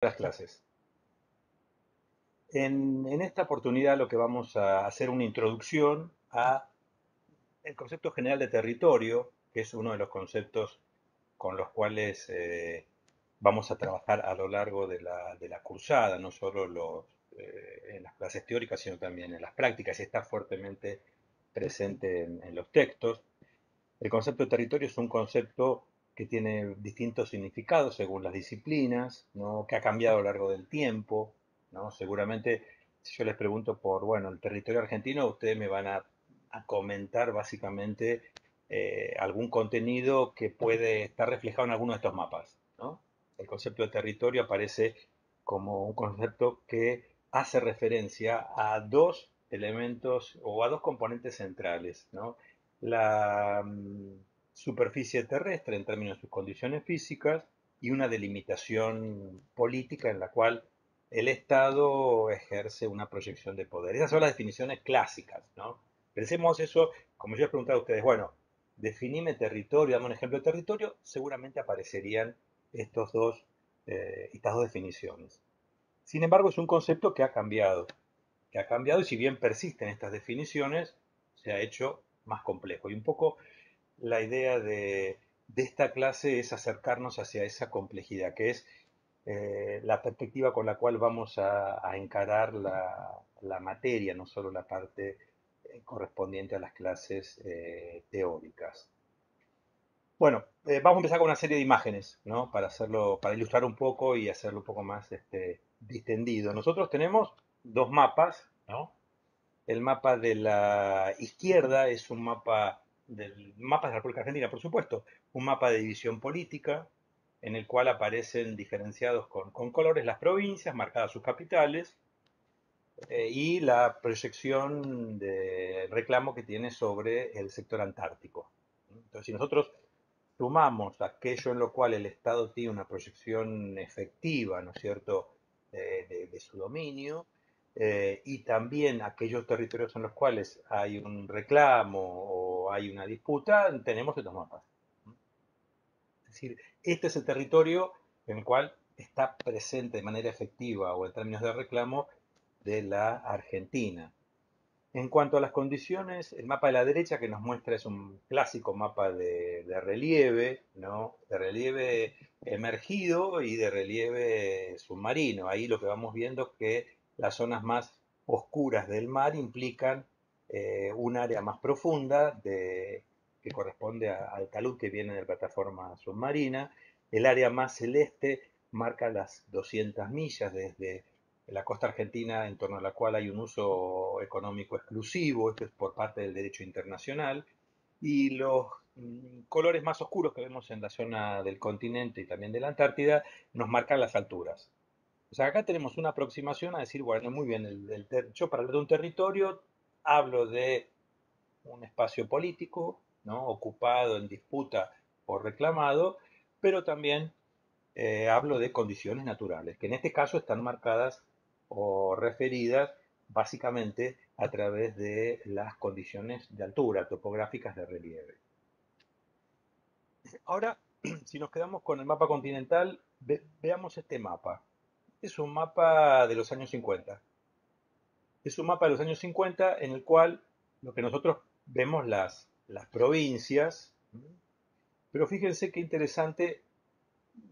Las clases. En esta oportunidad lo que vamos a hacer una introducción a el concepto general de territorio, que es uno de los conceptos con los cuales vamos a trabajar a lo largo de la cursada, no solo en las clases teóricas, sino también en las prácticas, y está fuertemente presente en los textos. El concepto de territorio es un concepto que tiene distintos significados según las disciplinas, ¿no? Que ha cambiado a lo largo del tiempo, ¿no? Seguramente, si yo les pregunto por, bueno, el territorio argentino, ustedes me van a comentar básicamente algún contenido que puede estar reflejado en alguno de estos mapas, ¿no? El concepto de territorio aparece como un concepto que hace referencia a dos elementos o a dos componentes centrales, ¿no? La superficie terrestre en términos de sus condiciones físicas y una delimitación política en la cual el Estado ejerce una proyección de poder. Esas son las definiciones clásicas, ¿no? Pensemos eso, como yo les preguntaba a ustedes, bueno, definime territorio, dame un ejemplo de territorio, seguramente aparecerían estas dos definiciones. Sin embargo, es un concepto que ha cambiado y si bien persisten estas definiciones, se ha hecho más complejo. Y un poco la idea de esta clase es acercarnos hacia esa complejidad, que es la perspectiva con la cual vamos a encarar la materia, no solo la parte correspondiente a las clases teóricas. Bueno, vamos a empezar con una serie de imágenes, ¿no? Para hacerlo, para ilustrar un poco y hacerlo un poco más distendido. Nosotros tenemos dos mapas, ¿no? El mapa de la izquierda es un mapa de la República Argentina, por supuesto, un mapa de división política en el cual aparecen diferenciados con colores las provincias, marcadas sus capitales, y la proyección de reclamo que tiene sobre el sector antártico. Entonces, si nosotros sumamos aquello en lo cual el Estado tiene una proyección efectiva, ¿no es cierto?, de su dominio, y también aquellos territorios en los cuales hay un reclamo o hay una disputa, tenemos estos mapas. Es decir, este es el territorio en el cual está presente de manera efectiva o en términos de reclamo de la Argentina. En cuanto a las condiciones, el mapa de la derecha que nos muestra es un clásico mapa de relieve, ¿no? De relieve emergido y de relieve submarino. Ahí lo que vamos viendo es que las zonas más oscuras del mar implican un área más profunda que corresponde al talud que viene de la plataforma submarina. El área más celeste marca las 200 millas desde la costa argentina en torno a la cual hay un uso económico exclusivo, esto es por parte del derecho internacional, y los colores más oscuros que vemos en la zona del continente y también de la Antártida nos marcan las alturas. O sea, acá tenemos una aproximación a decir, bueno, muy bien, yo para hablar de un territorio hablo de un espacio político, ¿no? Ocupado, en disputa o reclamado, pero también hablo de condiciones naturales, que en este caso están marcadas o referidas básicamente a través de las condiciones de altura, topográficas de relieve. Ahora, si nos quedamos con el mapa continental, veamos este mapa. Es un mapa de los años 50. Es un mapa de los años 50 en el cual lo que nosotros vemos las provincias, pero fíjense qué interesante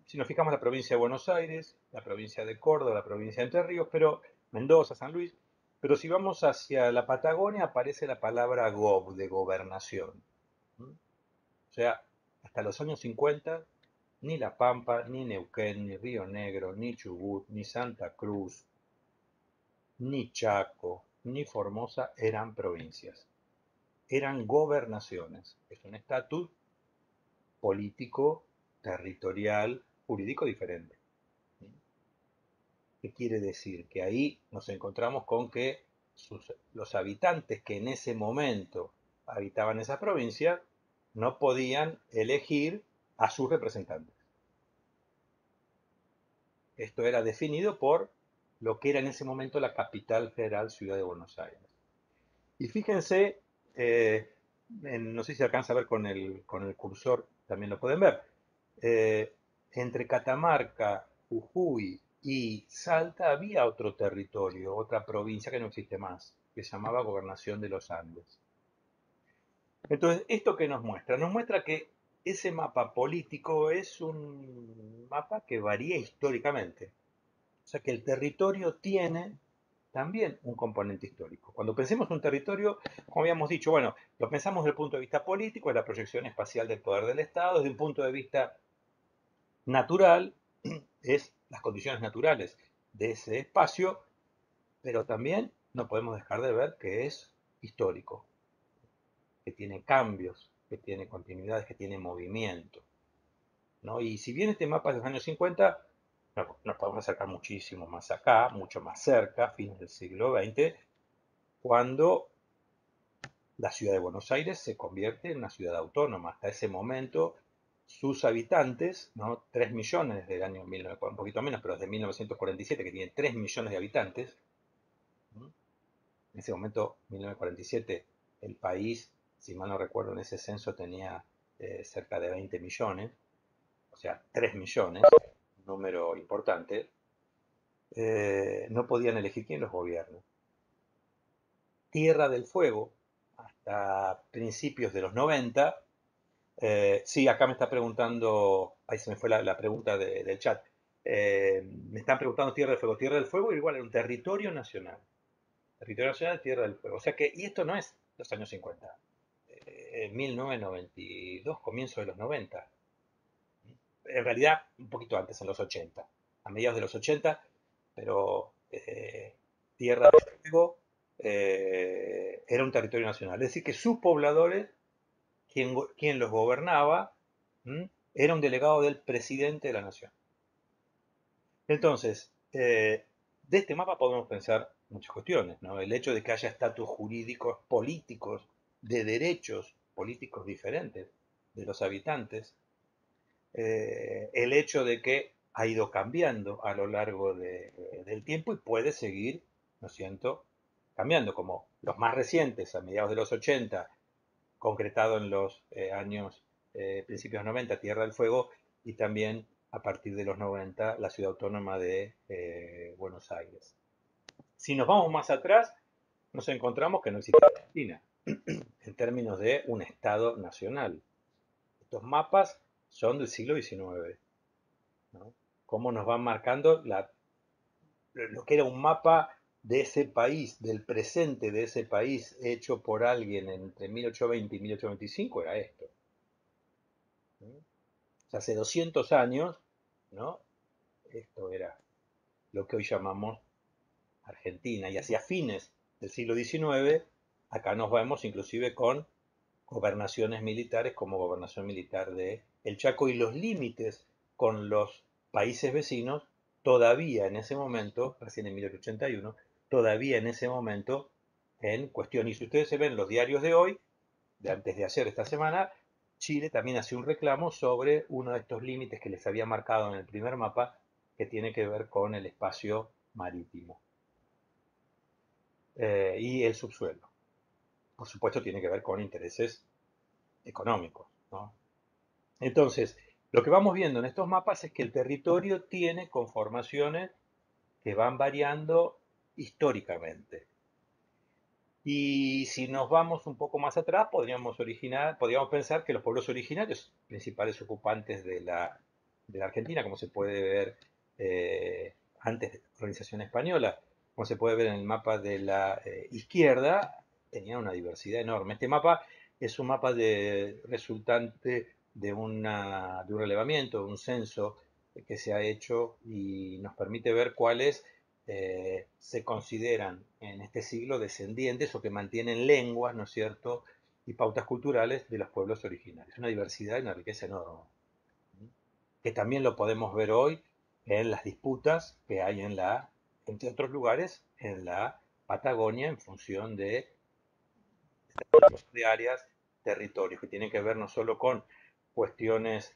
si nos fijamos la provincia de Buenos Aires, la provincia de Córdoba, la provincia de Entre Ríos, pero Mendoza, San Luis, pero si vamos hacia la Patagonia aparece la palabra gob, de gobernación. O sea, hasta los años 50, ni La Pampa, ni Neuquén, ni Río Negro, ni Chubut, ni Santa Cruz, ni Chaco, ni Formosa eran provincias, eran gobernaciones. Es un estatus político, territorial, jurídico diferente. ¿Qué quiere decir? Que ahí nos encontramos con que los habitantes que en ese momento habitaban esa provincia no podían elegir a sus representantes. Esto era definido por lo que era en ese momento la capital federal, Ciudad de Buenos Aires. Y fíjense, no sé si se alcanza a ver con el cursor, también lo pueden ver, entre Catamarca, Jujuy y Salta había otro territorio, otra provincia que no existe más, que se llamaba Gobernación de los Andes. Entonces, ¿esto qué nos muestra? Nos muestra que ese mapa político es un mapa que varía históricamente. O sea que el territorio tiene también un componente histórico. Cuando pensemos un territorio, como habíamos dicho, bueno, lo pensamos desde el punto de vista político, es la proyección espacial del poder del Estado, desde un punto de vista natural, es las condiciones naturales de ese espacio, pero también no podemos dejar de ver que es histórico, que tiene cambios, que tiene continuidades, que tiene movimiento, ¿no? Y si bien este mapa es de los años 50, nos podemos acercar muchísimo más acá, mucho más cerca, fines del siglo XX, cuando la ciudad de Buenos Aires se convierte en una ciudad autónoma. Hasta ese momento, sus habitantes, ¿no? 3 millones del año 1940, un poquito menos, pero desde 1947, que tiene 3 millones de habitantes, ¿no? En ese momento, 1947, el país, si mal no recuerdo, en ese censo tenía cerca de 20 millones, o sea, 3 millones, un número importante, no podían elegir quién los gobierna. Tierra del Fuego, hasta principios de los 90, sí, acá me está preguntando, ahí se me fue la pregunta del chat, me están preguntando Tierra del Fuego. Tierra del Fuego igual era un territorio nacional, Tierra del Fuego. O sea que, y esto no es los años 50, 1992, comienzo de los 90, en realidad un poquito antes, en los 80, a mediados de los 80, pero Tierra del Fuego era un territorio nacional. Es decir, que sus pobladores, quien los gobernaba, era un delegado del presidente de la nación. Entonces, de este mapa podemos pensar muchas cuestiones, ¿no? El hecho de que haya estatus jurídicos políticos, de derechos políticos diferentes de los habitantes, el hecho de que ha ido cambiando a lo largo del tiempo y puede seguir, ¿no es cierto?, cambiando, como los más recientes, a mediados de los 80, concretado en los años principios 90, Tierra del Fuego, y también a partir de los 90, la ciudad autónoma de Buenos Aires. Si nos vamos más atrás, nos encontramos que no existía Argentina en términos de un Estado nacional. Estos mapas son del siglo XIX, ¿no? Cómo nos van marcando lo que era un mapa de ese país, del presente de ese país, hecho por alguien entre 1820 y 1825, era esto, ¿no? O sea, hace 200 años, ¿no? Esto era lo que hoy llamamos Argentina. Y hacia fines del siglo XIX, acá nos vemos inclusive con gobernaciones militares como gobernación militar de El Chaco, y los límites con los países vecinos todavía en ese momento, recién en 1881, todavía en ese momento en cuestión. Y si ustedes se ven los diarios de hoy, de antes de ayer, esta semana, Chile también hace un reclamo sobre uno de estos límites que les había marcado en el primer mapa, que tiene que ver con el espacio marítimo y el subsuelo. Por supuesto, tiene que ver con intereses económicos, ¿no? Entonces, lo que vamos viendo en estos mapas es que el territorio tiene conformaciones que van variando históricamente. Y si nos vamos un poco más atrás, podríamos pensar que los pueblos originarios, principales ocupantes de la Argentina, como se puede ver antes de la colonización española, como se puede ver en el mapa de la izquierda, tenían una diversidad enorme. Este mapa es un mapa resultante de un relevamiento, de un censo que se ha hecho y nos permite ver cuáles se consideran en este siglo descendientes o que mantienen lenguas, ¿no es cierto?, y pautas culturales de los pueblos originarios. Una diversidad y una riqueza enorme, que también lo podemos ver hoy en las disputas que hay entre otros lugares, en la Patagonia, en función de áreas, territorios, que tienen que ver no solo con cuestiones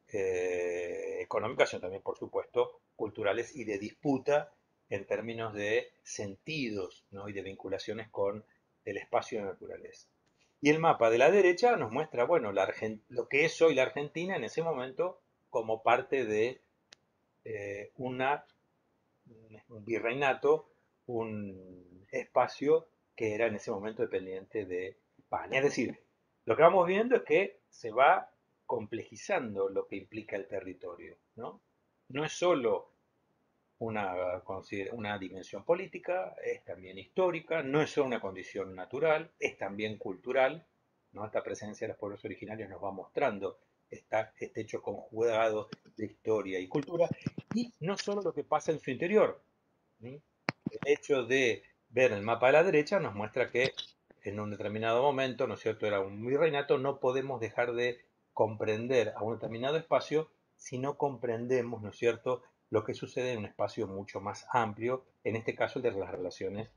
económicas, sino también, por supuesto, culturales y de disputa en términos de sentidos, ¿no?, y de vinculaciones con el espacio de la naturaleza. Y el mapa de la derecha nos muestra, bueno, lo que es hoy la Argentina en ese momento como parte de una un virreinato, un espacio que era en ese momento dependiente de España. Es decir, lo que vamos viendo es que se va complejizando lo que implica el territorio, ¿no? No es solo una dimensión política, es también histórica, no es solo una condición natural, es también cultural, ¿no? Esta presencia de los pueblos originarios nos va mostrando este hecho conjugado de historia y cultura, y no solo lo que pasa en su interior. ¿Sí? El hecho de ver el mapa a la derecha nos muestra que en un determinado momento, ¿no es cierto?, era un virreinato, no podemos dejar de comprender a un determinado espacio si no comprendemos, ¿no es cierto?, lo que sucede en un espacio mucho más amplio, en este caso el de las relaciones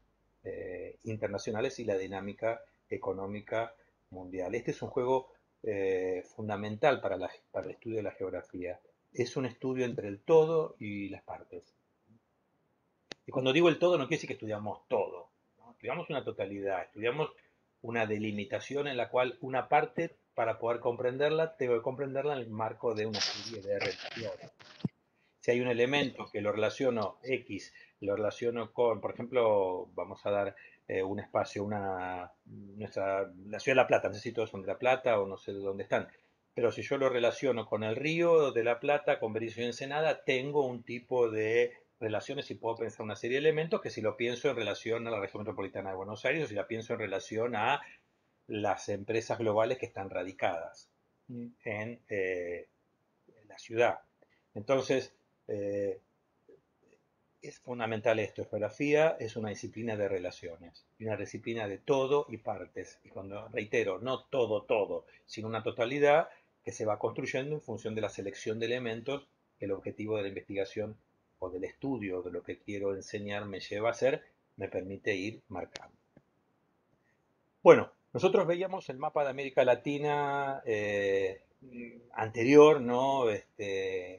internacionales y la dinámica económica mundial. Este es un juego fundamental para el estudio de la geografía. Es un estudio entre el todo y las partes. Y cuando digo el todo, no quiere decir que estudiamos todo, ¿no? Estudiamos una totalidad, estudiamos una delimitación en la cual una parte, para poder comprenderla, tengo que comprenderla en el marco de una serie de relaciones. Si hay un elemento que lo relaciono X, lo relaciono con, por ejemplo, vamos a dar un espacio, la ciudad de La Plata, no sé si todos son de La Plata o no sé de dónde están, pero si yo lo relaciono con el río de La Plata, con Berizo y Ensenada, tengo un tipo de relaciones y puedo pensar una serie de elementos que si lo pienso en relación a la región metropolitana de Buenos Aires o si la pienso en relación a las empresas globales que están radicadas en la ciudad. Entonces, eh, es fundamental esto. Geografía es una disciplina de relaciones, una disciplina de todo y partes. Y cuando reitero, no todo, todo, sino una totalidad que se va construyendo en función de la selección de elementos que el objetivo de la investigación o del estudio de lo que quiero enseñar me lleva a hacer, me permite ir marcando. Bueno, nosotros veíamos el mapa de América Latina anterior, ¿no?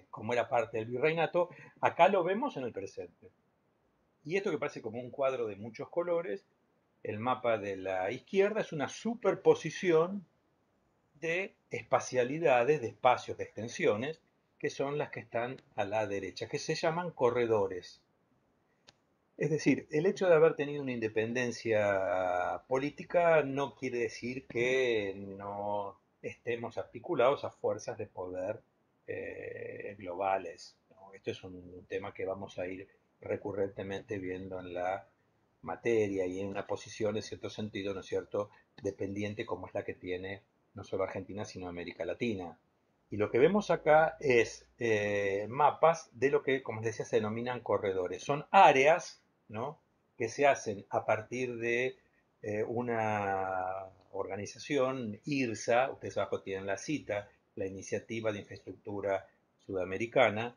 Como era parte del virreinato. Acá lo vemos en el presente. Y esto que parece como un cuadro de muchos colores, el mapa de la izquierda es una superposición de espacialidades, de espacios, de extensiones, que son las que están a la derecha, que se llaman corredores. Es decir, el hecho de haber tenido una independencia política no quiere decir que no estemos articulados a fuerzas de poder globales, ¿no? Esto es un tema que vamos a ir recurrentemente viendo en la materia y en una posición, en cierto sentido, ¿no es cierto?, dependiente como es la que tiene no solo Argentina, sino América Latina. Y lo que vemos acá es mapas de lo que, como les decía, se denominan corredores. Son áreas, ¿no?, que se hacen a partir de una organización, IRSA, ustedes abajo tienen la cita, la Iniciativa de Infraestructura Sudamericana,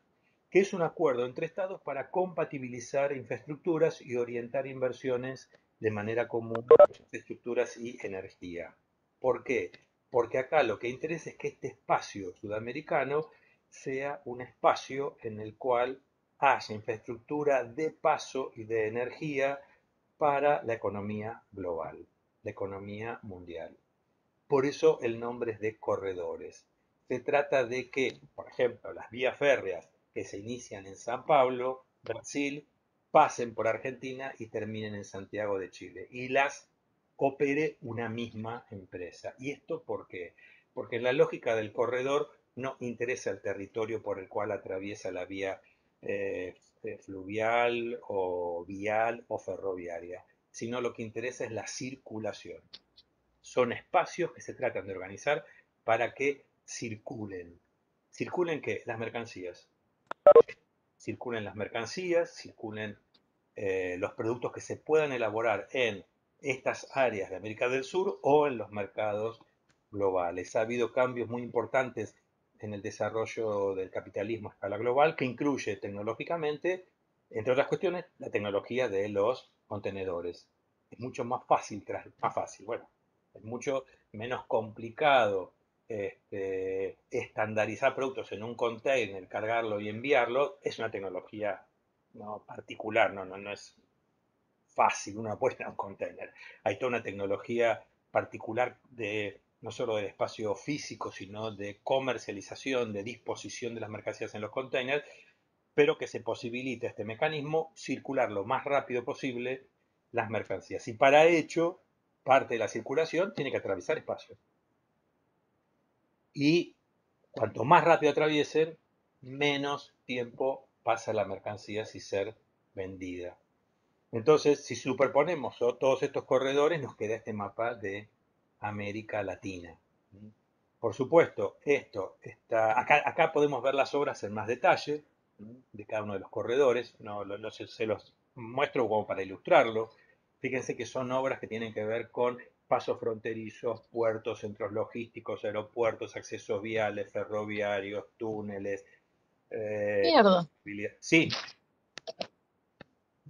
que es un acuerdo entre estados para compatibilizar infraestructuras y orientar inversiones de manera común en infraestructuras y energía. ¿Por qué? Porque acá lo que interesa es que este espacio sudamericano sea un espacio en el cual haya infraestructura de paso y de energía para la economía global, la economía mundial. Por eso el nombre es de corredores. Se trata de que, por ejemplo, las vías férreas que se inician en San Pablo, Brasil, pasen por Argentina y terminen en Santiago de Chile. Y las opere una misma empresa. ¿Y esto por qué? Porque en la lógica del corredor no interesa el territorio por el cual atraviesa la vía fluvial o vial o ferroviaria, sino lo que interesa es la circulación. Son espacios que se tratan de organizar para que circulen. ¿Circulen qué? Las mercancías. Circulen las mercancías, circulen los productos que se puedan elaborar en estas áreas de América del Sur o en los mercados globales. Ha habido cambios muy importantes en el desarrollo del capitalismo a escala global que incluye tecnológicamente, entre otras cuestiones, la tecnología de los contenedores. Es mucho más fácil, bueno, es mucho menos complicado estandarizar productos en un container, cargarlo y enviarlo. Es una tecnología no particular, no es fácil una puesta en un container. Hay toda una tecnología particular de no solo del espacio físico, sino de comercialización, de disposición de las mercancías en los containers, pero que se posibilite este mecanismo circular lo más rápido posible las mercancías. Y para ello, parte de la circulación tiene que atravesar espacios. Y cuanto más rápido atraviesen, menos tiempo pasa la mercancía sin ser vendida. Entonces, si superponemos todos estos corredores, nos queda este mapa de América Latina. Por supuesto, esto está. Acá podemos ver las obras en más detalle de cada uno de los corredores. No, se los muestro como para ilustrarlo. Fíjense que son obras que tienen que ver con pasos fronterizos, puertos, centros logísticos, aeropuertos, accesos viales, ferroviarios, túneles. eh, Mierda. sí,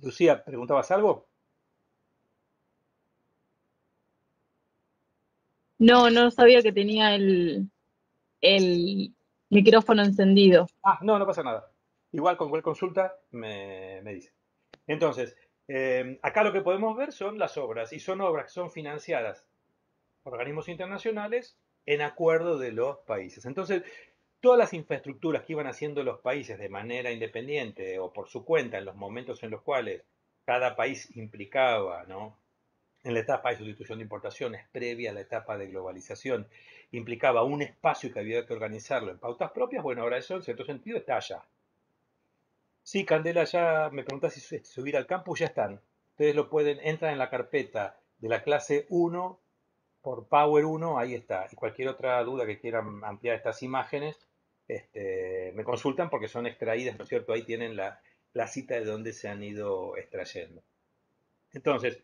Lucía, ¿preguntabas algo? No, no sabía que tenía el micrófono encendido. Ah, no, no pasa nada. Igual con cualquier consulta me dice. Entonces, acá lo que podemos ver son las obras, y son obras que son financiadas por organismos internacionales en acuerdo de los países. Entonces, todas las infraestructuras que iban haciendo los países de manera independiente o por su cuenta en los momentos en los cuales cada país implicaba, ¿no? En la etapa de sustitución de importaciones previa a la etapa de globalización, implicaba un espacio que había que organizarlo en pautas propias, bueno, ahora eso en cierto sentido está allá. Sí, Candela, ya me preguntás si subir al campus, ya están. Ustedes lo pueden, entran en la carpeta de la clase 1 por Power 1, ahí está. Y cualquier otra duda que quieran ampliar estas imágenes, me consultan porque son extraídas, ¿no es cierto? Ahí tienen la cita de dónde se han ido extrayendo. Entonces,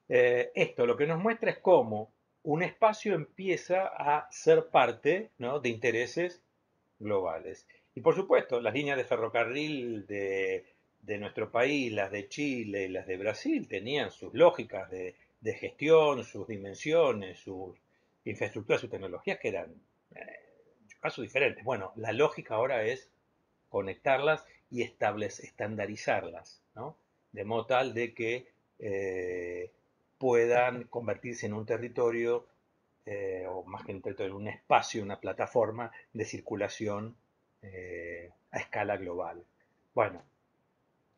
esto lo que nos muestra es cómo un espacio empieza a ser parte, ¿no?, de intereses globales. Y por supuesto, las líneas de ferrocarril de nuestro país, las de Chile y las de Brasil, tenían sus lógicas de gestión, sus dimensiones, sus infraestructuras, sus tecnologías que eran en su caso diferentes. Bueno, la lógica ahora es conectarlas y estandarizarlas, ¿no? De modo tal de que eh, puedan convertirse en un territorio, o más que un territorio, en un espacio, una plataforma de circulación a escala global. Bueno,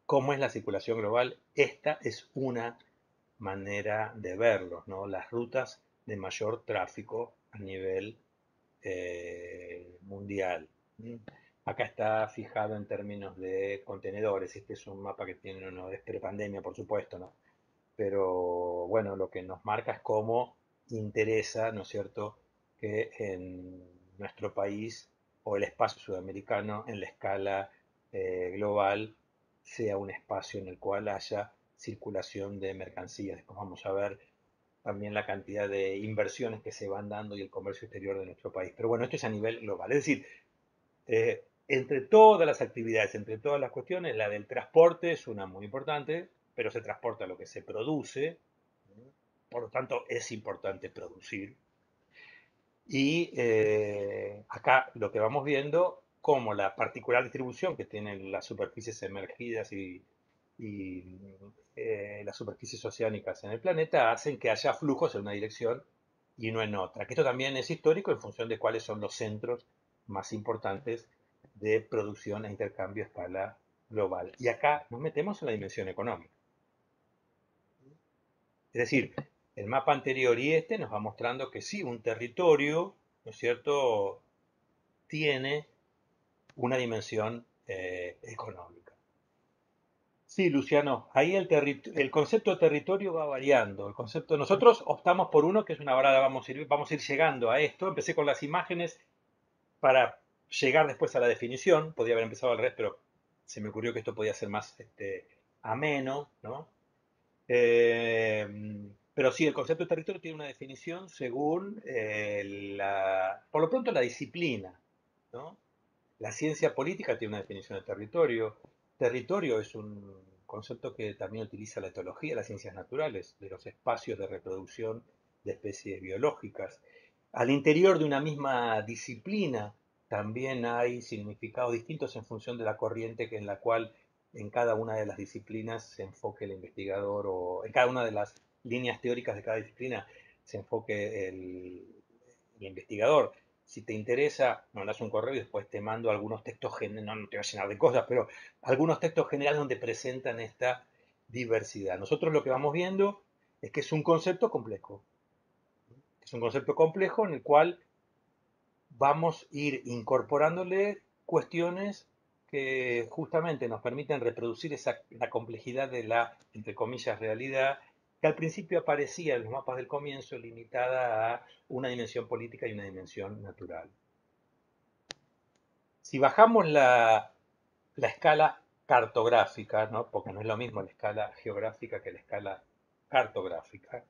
¿cómo es la circulación global? Esta es una manera de verlo, ¿no? Las rutas de mayor tráfico a nivel mundial. Acá está fijado en términos de contenedores. Este es un mapa que tiene, no es prepandemia, por supuesto, ¿no? Pero bueno, lo que nos marca es cómo interesa, ¿no es cierto?, que en nuestro país o el espacio sudamericano en la escala global sea un espacio en el cual haya circulación de mercancías. Después vamos a ver también la cantidad de inversiones que se van dando y el comercio exterior de nuestro país. Pero bueno, esto es a nivel global. Es decir, entre todas las actividades, entre todas las cuestiones, la del transporte es una muy importante, pero se transporta lo que se produce, por lo tanto es importante producir. Y acá lo que vamos viendo, como la particular distribución que tienen las superficies emergidas y las superficies oceánicas en el planeta, hacen que haya flujos en una dirección y no en otra. Que esto también es histórico en función de cuáles son los centros más importantes de producción e intercambio a escala global. Y acá nos metemos en la dimensión económica. Es decir, el mapa anterior y este nos va mostrando que sí, un territorio, ¿no es cierto?, tiene una dimensión económica. Sí, Luciano, ahí el concepto de territorio va variando. Nosotros optamos por uno que es una varada, vamos a ir llegando a esto. Empecé con las imágenes para llegar después a la definición. Podría haber empezado al revés, pero se me ocurrió que esto podía ser más ameno, ¿no? Pero sí, el concepto de territorio tiene una definición según por lo pronto la disciplina, ¿no? La ciencia política tiene una definición de territorio. Territorio es un concepto que también utiliza la etología, las ciencias naturales, de los espacios de reproducción de especies biológicas. Al interior de una misma disciplina también hay significados distintos en función de la corriente en la cual en cada una de las disciplinas se enfoque el investigador, o en cada una de las líneas teóricas de cada disciplina se enfoque el investigador. Si te interesa, mandas un correo y después te mando algunos textos generales, no te voy a llenar de cosas, pero algunos textos generales donde presentan esta diversidad. Nosotros lo que vamos viendo es que es un concepto complejo. Es un concepto complejo en el cual vamos a ir incorporándole cuestiones que justamente nos permiten reproducir la complejidad de la, entre comillas, realidad, que al principio aparecía en los mapas del comienzo limitada a una dimensión política y una dimensión natural. Si bajamos la escala cartográfica, ¿no? Porque no es lo mismo la escala geográfica que la escala cartográfica,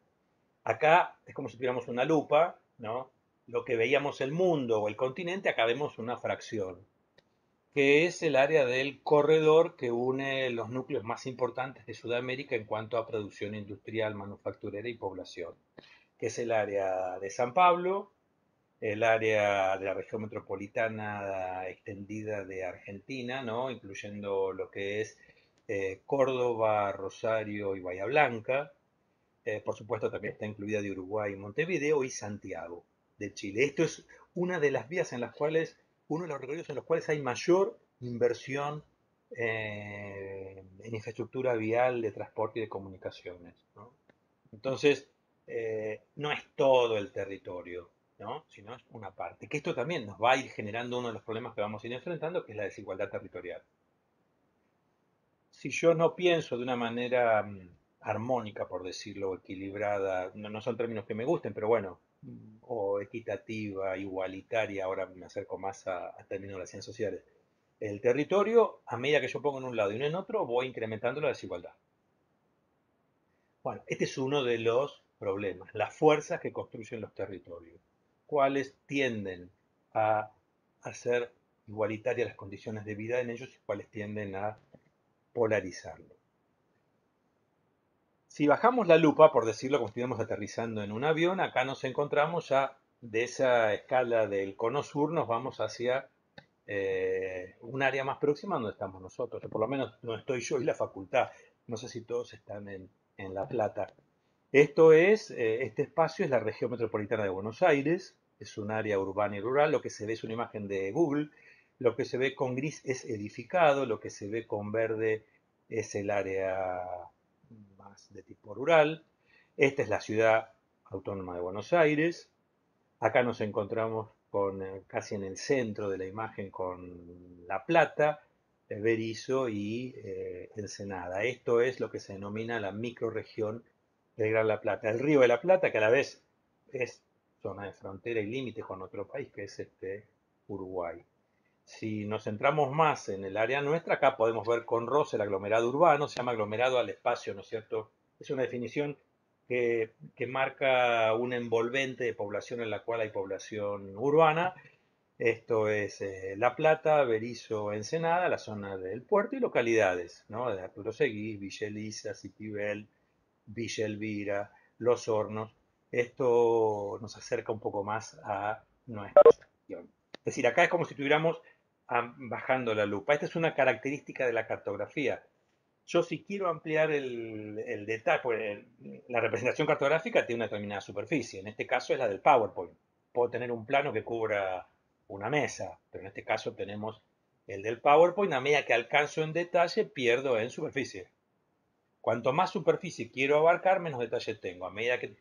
acá es como si tuviéramos una lupa, ¿no? Lo que veíamos el mundo o el continente, acá vemos una fracción, que es el área del corredor que une los núcleos más importantes de Sudamérica en cuanto a producción industrial, manufacturera y población, que es el área de San Pablo, el área de la región metropolitana extendida de Argentina, ¿no? Incluyendo lo que es Córdoba, Rosario y Bahía Blanca. Por supuesto, también está incluida de Uruguay, Montevideo y Santiago de Chile. Esto es una de las vías en las cuales, uno de los recorridos en los cuales hay mayor inversión en infraestructura vial de transporte y de comunicaciones, ¿no? Entonces, no es todo el territorio, ¿no? Sino es una parte. Que esto también nos va a ir generando uno de los problemas que vamos a ir enfrentando, que es la desigualdad territorial. Si yo no pienso de una manera armónica, por decirlo, equilibrada, no son términos que me gusten, pero bueno, o equitativa, igualitaria, ahora me acerco más a términos de las ciencias sociales. El territorio, a medida que yo pongo en un lado y no en otro, voy incrementando la desigualdad. Bueno, este es uno de los problemas, las fuerzas que construyen los territorios, cuáles tienden a hacer igualitarias las condiciones de vida en ellos y cuáles tienden a polarizarlo. Si bajamos la lupa, por decirlo como si estuviéramos aterrizando en un avión, acá nos encontramos ya de esa escala del cono sur, nos vamos hacia un área más próxima donde estamos nosotros, o por lo menos no estoy yo y la facultad. No sé si todos están en La Plata. Este espacio es la región metropolitana de Buenos Aires, es un área urbana y rural, lo que se ve es una imagen de Google, lo que se ve con gris es edificado, lo que se ve con verde es el área más de tipo rural. Esta es la ciudad autónoma de Buenos Aires. Acá nos encontramos con, casi en el centro de la imagen con La Plata, Berisso y Ensenada. Esto es lo que se denomina la microrregión del Gran La Plata. El río de la Plata, que a la vez es zona de frontera y límite con otro país, que es Uruguay. Si nos centramos más en el área nuestra, acá podemos ver con rosa el aglomerado urbano, se llama aglomerado al espacio, ¿no es cierto? Es una definición que marca un envolvente de población en la cual hay población urbana. Esto es La Plata, Berisso, Ensenada, la zona del puerto y localidades, ¿no? De Arturo Seguí, Villa Elisa, Citibel, Villa Elvira, Los Hornos. Esto nos acerca un poco más a nuestra región. Es decir, acá es como si estuviéramos bajando la lupa. Esta es una característica de la cartografía. Yo si quiero ampliar el detalle, pues, la representación cartográfica tiene una determinada superficie, en este caso es la del PowerPoint. Puedo tener un plano que cubra una mesa, pero en este caso tenemos el del PowerPoint, a medida que alcanzo en detalle pierdo en superficie. Cuanto más superficie quiero abarcar, menos detalle tengo. A medida que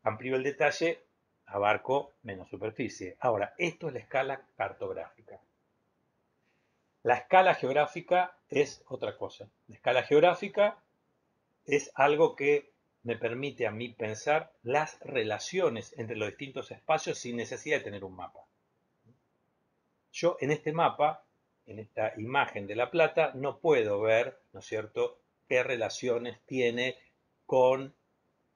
amplío el detalle, abarco menos superficie. Ahora, esto es la escala cartográfica. La escala geográfica es otra cosa. La escala geográfica es algo que me permite a mí pensar las relaciones entre los distintos espacios sin necesidad de tener un mapa. Yo en este mapa, en esta imagen de La Plata, no puedo ver, ¿no es cierto?, qué relaciones tiene con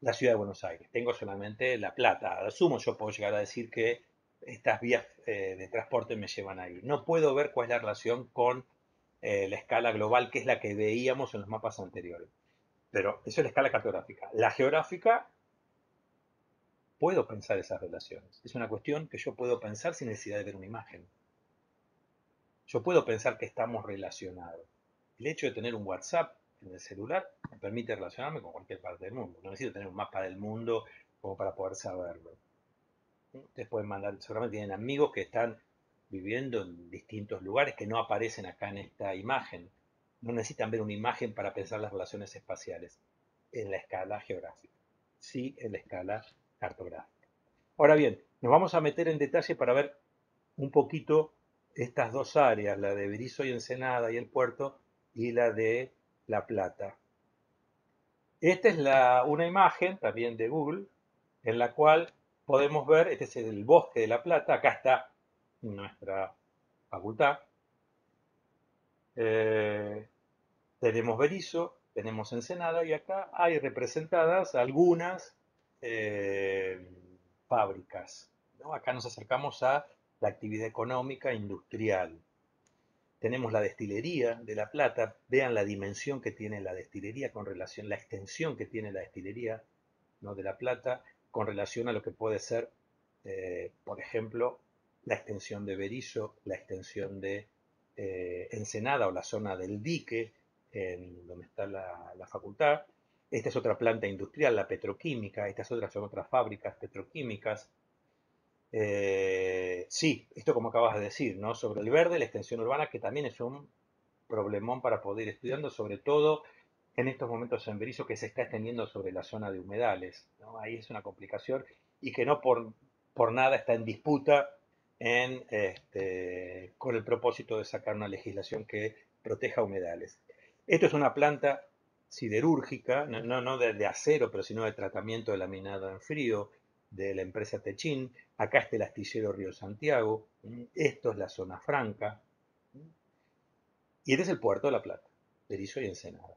la ciudad de Buenos Aires. Tengo solamente La Plata. Al sumo yo puedo llegar a decir que estas vías de transporte me llevan ahí. No puedo ver cuál es la relación con la escala global, que es la que veíamos en los mapas anteriores. Pero eso es la escala cartográfica. La geográfica, puedo pensar esas relaciones. Es una cuestión que yo puedo pensar sin necesidad de ver una imagen. Yo puedo pensar que estamos relacionados. El hecho de tener un WhatsApp en el celular me permite relacionarme con cualquier parte del mundo. No necesito tener un mapa del mundo como para poder saberlo. Ustedes pueden mandar, seguramente tienen amigos que están viviendo en distintos lugares que no aparecen acá en esta imagen. No necesitan ver una imagen para pensar las relaciones espaciales en la escala geográfica, sí en la escala cartográfica. Ahora bien, nos vamos a meter en detalle para ver un poquito estas dos áreas, la de Berisso y Ensenada y el puerto, y la de La Plata. Esta es una imagen también de Google, en la cual podemos ver, este es el bosque de La Plata, acá está nuestra facultad. Tenemos Berisso, tenemos Ensenada y acá hay representadas algunas eh, fábricas, ¿no? Acá nos acercamos a la actividad económica industrial. Tenemos la destilería de La Plata, vean la dimensión que tiene la destilería con relación, la extensión que tiene la destilería, ¿no?, de La Plata con relación a lo que puede ser, por ejemplo, la extensión de Berisso, la extensión de Ensenada o la zona del dique, donde está la facultad. Esta es otra planta industrial, la petroquímica, estas otras son otras fábricas petroquímicas. Sí, esto como acabas de decir, ¿no? Sobre el verde, la extensión urbana, que también es un problemón para poder ir estudiando, sobre todo en estos momentos en Berisso, que se está extendiendo sobre la zona de humedales, ¿no? Ahí es una complicación y que no por nada está en disputa con el propósito de sacar una legislación que proteja humedales. Esto es una planta siderúrgica, no de acero, pero sino de tratamiento de laminado en frío, de la empresa Techín. Acá está el astillero Río Santiago. Esto es la zona franca. Y este es el puerto de La Plata, Berisso y Ensenada.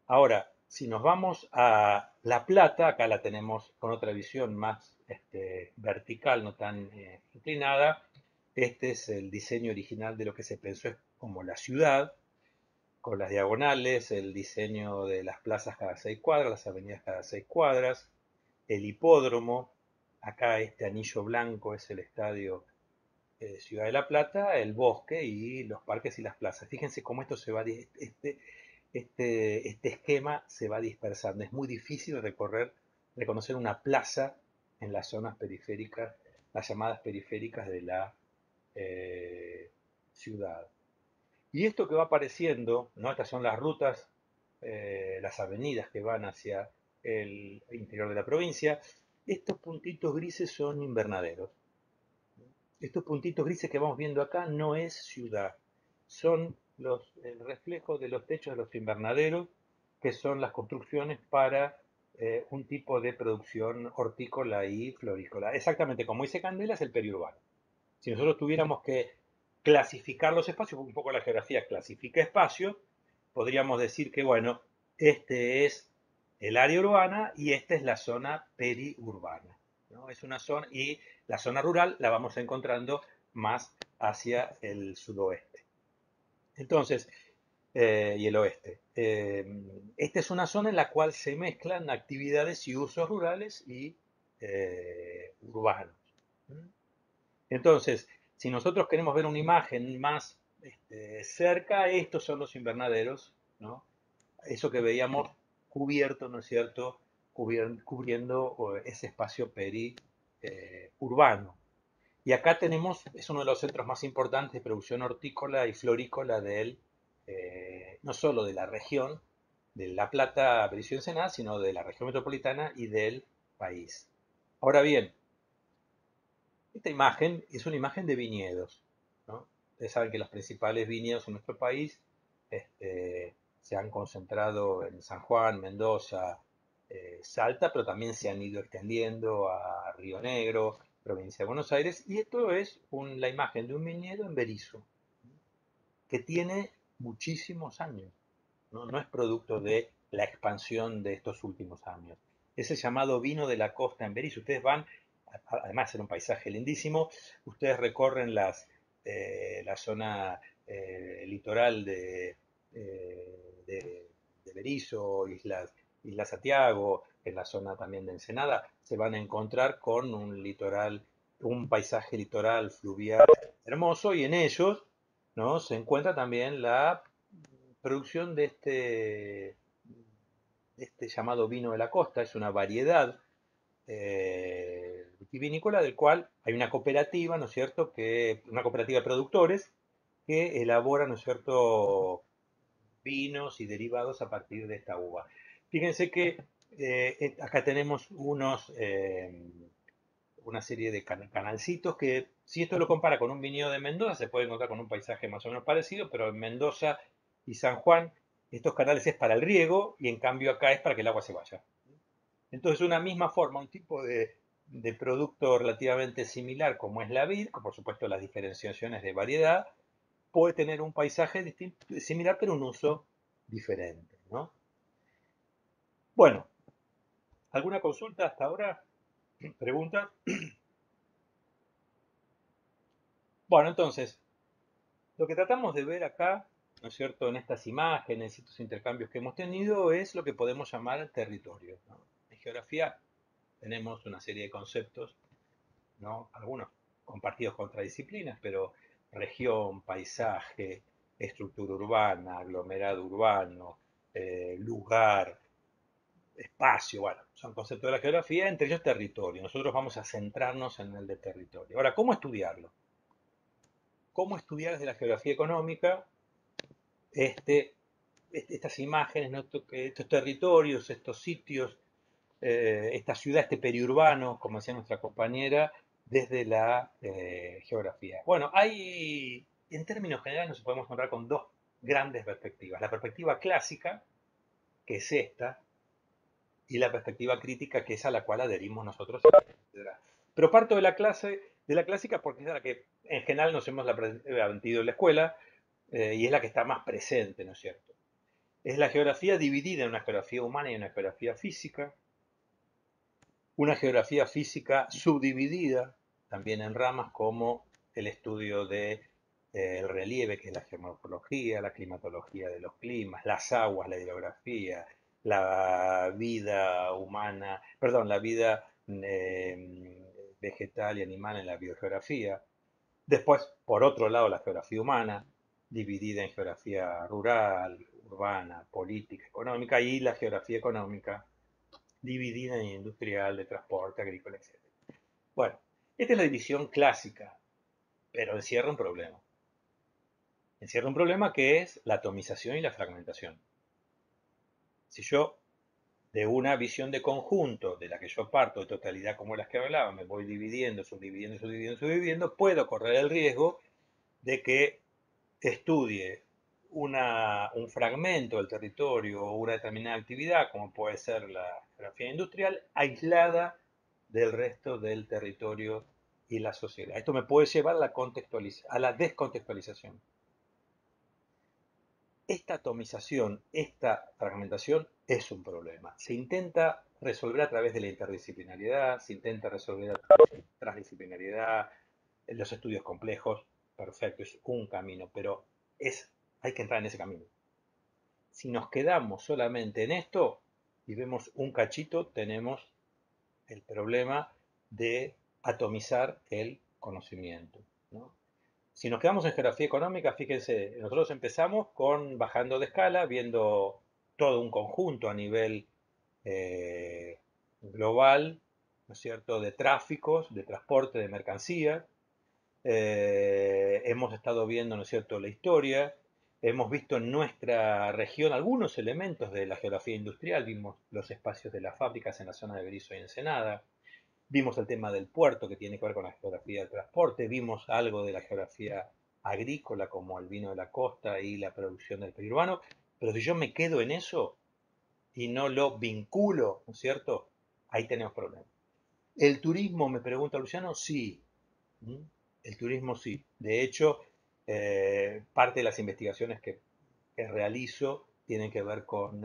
Ahora, si nos vamos a La Plata, acá la tenemos con otra visión más vertical, no tan inclinada. Este es el diseño original de lo que se pensó como la ciudad, con las diagonales, el diseño de las plazas cada 6 cuadras, las avenidas cada 6 cuadras, el hipódromo, acá este anillo blanco es el estadio Ciudad de La Plata, el bosque y los parques y las plazas. Fíjense cómo esto se va, este esquema se va dispersando. Es muy difícil reconocer una plaza en las zonas periféricas, las llamadas periféricas de la ciudad. Y esto que va apareciendo, ¿no? Estas son las rutas, las avenidas que van hacia el interior de la provincia. Estos puntitos grises son invernaderos. Estos puntitos grises que vamos viendo acá no es ciudad, son el reflejo de los techos de los invernaderos, que son las construcciones para un tipo de producción hortícola y florícola. Exactamente como dice Candela, es el periurbano. Si nosotros tuviéramos que clasificar los espacios, un poco la geografía clasifica espacios, podríamos decir que, bueno, este es el área urbana y esta es la zona periurbana, ¿no? Es una zona, y la zona rural la vamos encontrando más hacia el sudoeste. Entonces, y el oeste. Esta es una zona en la cual se mezclan actividades y usos rurales y urbanos. Entonces, si nosotros queremos ver una imagen más cerca, estos son los invernaderos, ¿no? Eso que veíamos cubierto, ¿no es cierto?, cubriendo ese espacio periurbano. Y acá tenemos, es uno de los centros más importantes de producción hortícola y florícola no solo de la región de La Plata, Berisso y Ensenada, sino de la región metropolitana y del país. Ahora bien, esta imagen es una imagen de viñedos, ¿no? Ustedes saben que los principales viñedos en nuestro país se han concentrado en San Juan, Mendoza, Salta, pero también se han ido extendiendo a Río Negro, provincia de Buenos Aires, y esto es la imagen de un viñedo en Berisso, que tiene muchísimos años, ¿no? No es producto de la expansión de estos últimos años. Es el llamado vino de la costa en Berisso. Ustedes van, además de un paisaje lindísimo, ustedes recorren la zona litoral de Berisso, Isla Santiago, en la zona también de Ensenada, se van a encontrar con un paisaje litoral fluvial hermoso, y en ellos, ¿no?, se encuentra también la producción de este llamado vino de la costa. Es una variedad vitivinícola, del cual hay una cooperativa, ¿no es cierto?, una cooperativa de productores que elabora, ¿no es cierto?, vinos y derivados a partir de esta uva. Fíjense que acá tenemos una serie de canalcitos que, si esto lo compara con un viñedo de Mendoza, se puede encontrar con un paisaje más o menos parecido, pero en Mendoza y San Juan estos canales es para el riego y en cambio acá es para que el agua se vaya. Entonces una misma forma, un tipo de producto relativamente similar como es la vid, con por supuesto las diferenciaciones de variedad, puede tener un paisaje similar pero un uso diferente, ¿no? Bueno, ¿alguna consulta hasta ahora? ¿Pregunta? Bueno, entonces, lo que tratamos de ver acá, ¿no es cierto?, en estas imágenes y estos intercambios que hemos tenido, es lo que podemos llamar territorio, ¿no? En geografía tenemos una serie de conceptos, ¿no?, algunos compartidos con otras disciplinas, pero región, paisaje, estructura urbana, aglomerado urbano, lugar, espacio, bueno, son conceptos de la geografía, entre ellos territorio. Nosotros vamos a centrarnos en el de territorio. Ahora, ¿cómo estudiarlo? ¿Cómo estudiar desde la geografía económica estas imágenes, ¿no?, estos territorios, estos sitios, esta ciudad, este periurbano, como decía nuestra compañera, desde la geografía? Bueno, en términos generales, nos podemos encontrar con dos grandes perspectivas. La perspectiva clásica, que es esta, y la perspectiva crítica, que es a la cual adherimos nosotros. Pero parto de la clásica porque es la que en general nos hemos aprendido en la escuela y es la que está más presente, ¿no es cierto? Es la geografía dividida en una geografía humana y una geografía física, una geografía física subdividida también en ramas como el estudio del relieve, que es la geomorfología, la climatología de los climas, las aguas, la hidrografía, la vida humana, perdón, la vida vegetal y animal en la biogeografía. Después, por otro lado, la geografía humana, dividida en geografía rural, urbana, política, económica, y la geografía económica, dividida en industrial, de transporte, agrícola, etc. Bueno, esta es la división clásica, pero encierra un problema. Encierra un problema que es la atomización y la fragmentación. Si yo, de una visión de conjunto, de la que yo parto de totalidad como las que hablaba, me voy dividiendo, subdividiendo, subdividiendo, subdividiendo, puedo correr el riesgo de que estudie un fragmento del territorio o una determinada actividad, como puede ser la geografía industrial, aislada del resto del territorio y la sociedad. Esto me puede llevar a la descontextualización. Esta atomización, esta fragmentación es un problema. Se intenta resolver a través de la interdisciplinariedad, se intenta resolver a través de la transdisciplinariedad, los estudios complejos, perfecto, es un camino, pero hay que entrar en ese camino. Si nos quedamos solamente en esto y vemos un cachito, tenemos el problema de atomizar el conocimiento, ¿no? Si nos quedamos en geografía económica, fíjense, nosotros empezamos bajando de escala, viendo todo un conjunto a nivel global, ¿no es cierto?, de tráficos, de transporte de mercancías. Hemos estado viendo, ¿no es cierto?, la historia. Hemos visto en nuestra región algunos elementos de la geografía industrial. Vimos los espacios de las fábricas en la zona de Berisso y Ensenada. Vimos el tema del puerto, que tiene que ver con la geografía del transporte. Vimos algo de la geografía agrícola, como el vino de la costa y la producción del periurbano. Pero si yo me quedo en eso y no lo vinculo, ¿no es cierto?, ahí tenemos problemas. ¿El turismo, me pregunta Luciano? Sí. El turismo sí. De hecho, parte de las investigaciones que realizo tienen que ver con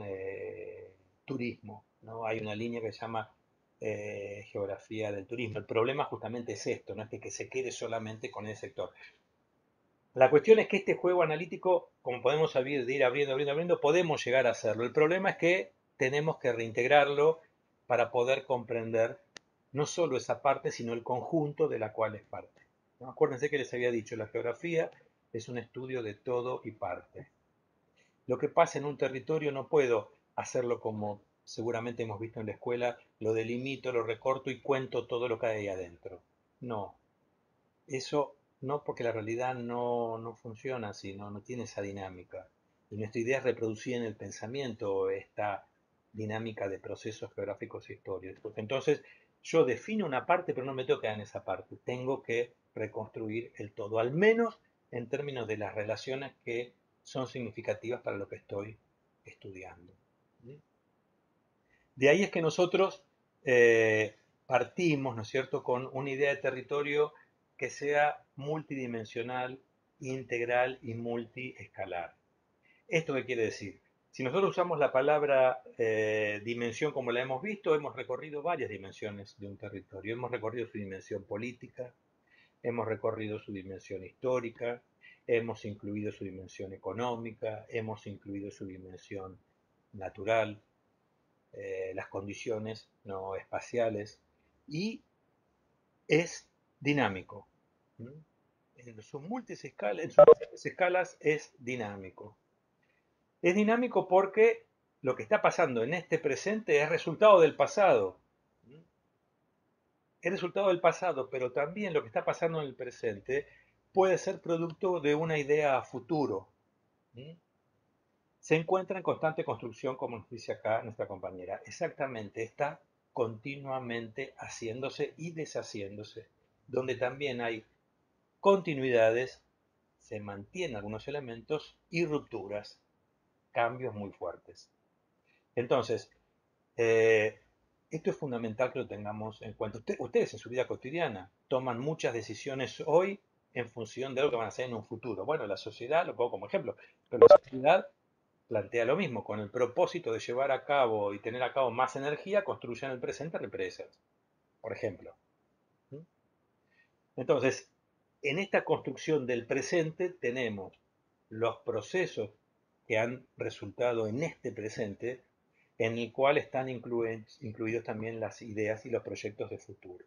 turismo, ¿no? Hay una línea que se llama geografía del turismo. El problema justamente es esto, no es que se quede solamente con ese sector. La cuestión es que este juego analítico, como podemos saber, de ir abriendo, abriendo, abriendo, podemos llegar a hacerlo. El problema es que tenemos que reintegrarlo para poder comprender no solo esa parte, sino el conjunto de la cual es parte, ¿no? Acuérdense que les había dicho, la geografía es un estudio de todo y parte. Lo que pasa en un territorio no puedo hacerlo como seguramente hemos visto en la escuela, lo delimito, lo recorto y cuento todo lo que hay ahí adentro. No, eso no, porque la realidad no funciona así, no tiene esa dinámica. Y nuestra idea es reproducir en el pensamiento esta dinámica de procesos geográficos e históricos. Entonces, yo defino una parte, pero no me tengo que quedar en esa parte. Tengo que reconstruir el todo, al menos en términos de las relaciones que son significativas para lo que estoy estudiando. De ahí es que nosotros partimos, ¿no es cierto?, con una idea de territorio que sea multidimensional, integral y multiescalar. ¿Esto qué quiere decir? Si nosotros usamos la palabra dimensión como la hemos visto, hemos recorrido varias dimensiones de un territorio. Hemos recorrido su dimensión política, hemos recorrido su dimensión histórica, hemos incluido su dimensión económica, hemos incluido su dimensión natural, las condiciones no espaciales, y es dinámico. En sus múltiples escalas es dinámico. Es dinámico porque lo que está pasando en este presente es resultado del pasado. Es resultado del pasado, pero también lo que está pasando en el presente puede ser producto de una idea a futuro. Se encuentra en constante construcción, como nos dice acá nuestra compañera. Exactamente, está continuamente haciéndose y deshaciéndose, donde también hay continuidades, se mantienen algunos elementos y rupturas, cambios muy fuertes. Entonces, esto es fundamental que lo tengamos en cuenta. Ustedes en su vida cotidiana toman muchas decisiones hoy en función de lo que van a hacer en un futuro. Bueno, la sociedad, lo pongo como ejemplo, pero la sociedad plantea lo mismo, con el propósito de llevar a cabo y tener a cabo más energía, construyen el presente represas, por ejemplo. Entonces, en esta construcción del presente tenemos los procesos que han resultado en este presente, en el cual están incluidos también las ideas y los proyectos de futuro.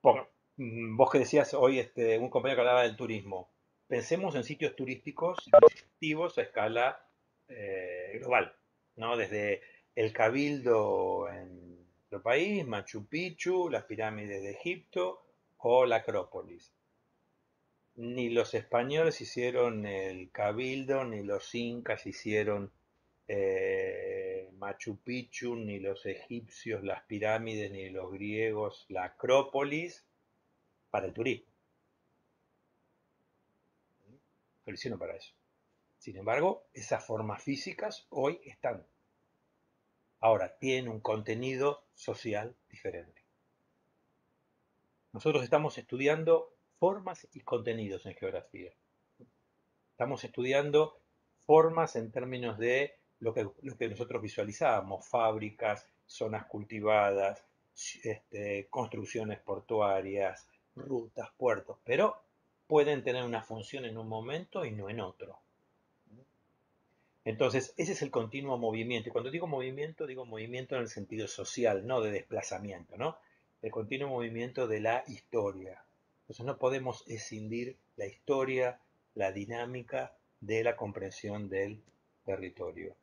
Vos que decías hoy, un compañero que hablaba del turismo, pensemos en sitios turísticos activos a escala global, ¿no? Desde el Cabildo en nuestro país, Machu Picchu, las pirámides de Egipto o la Acrópolis. Ni los españoles hicieron el Cabildo, ni los incas hicieron Machu Picchu, ni los egipcios las pirámides, ni los griegos la Acrópolis para el turismo. Lo hicieron para eso. Sin embargo, esas formas físicas hoy están. Ahora, tienen un contenido social diferente. Nosotros estamos estudiando formas y contenidos en geografía. Estamos estudiando formas en términos de lo que nosotros visualizábamos, fábricas, zonas cultivadas, construcciones portuarias, rutas, puertos, pero pueden tener una función en un momento y no en otro. Entonces, ese es el continuo movimiento. Y cuando digo movimiento en el sentido social, no de desplazamiento, ¿no? El continuo movimiento de la historia. Entonces, no podemos escindir la historia, la dinámica de la comprensión del territorio.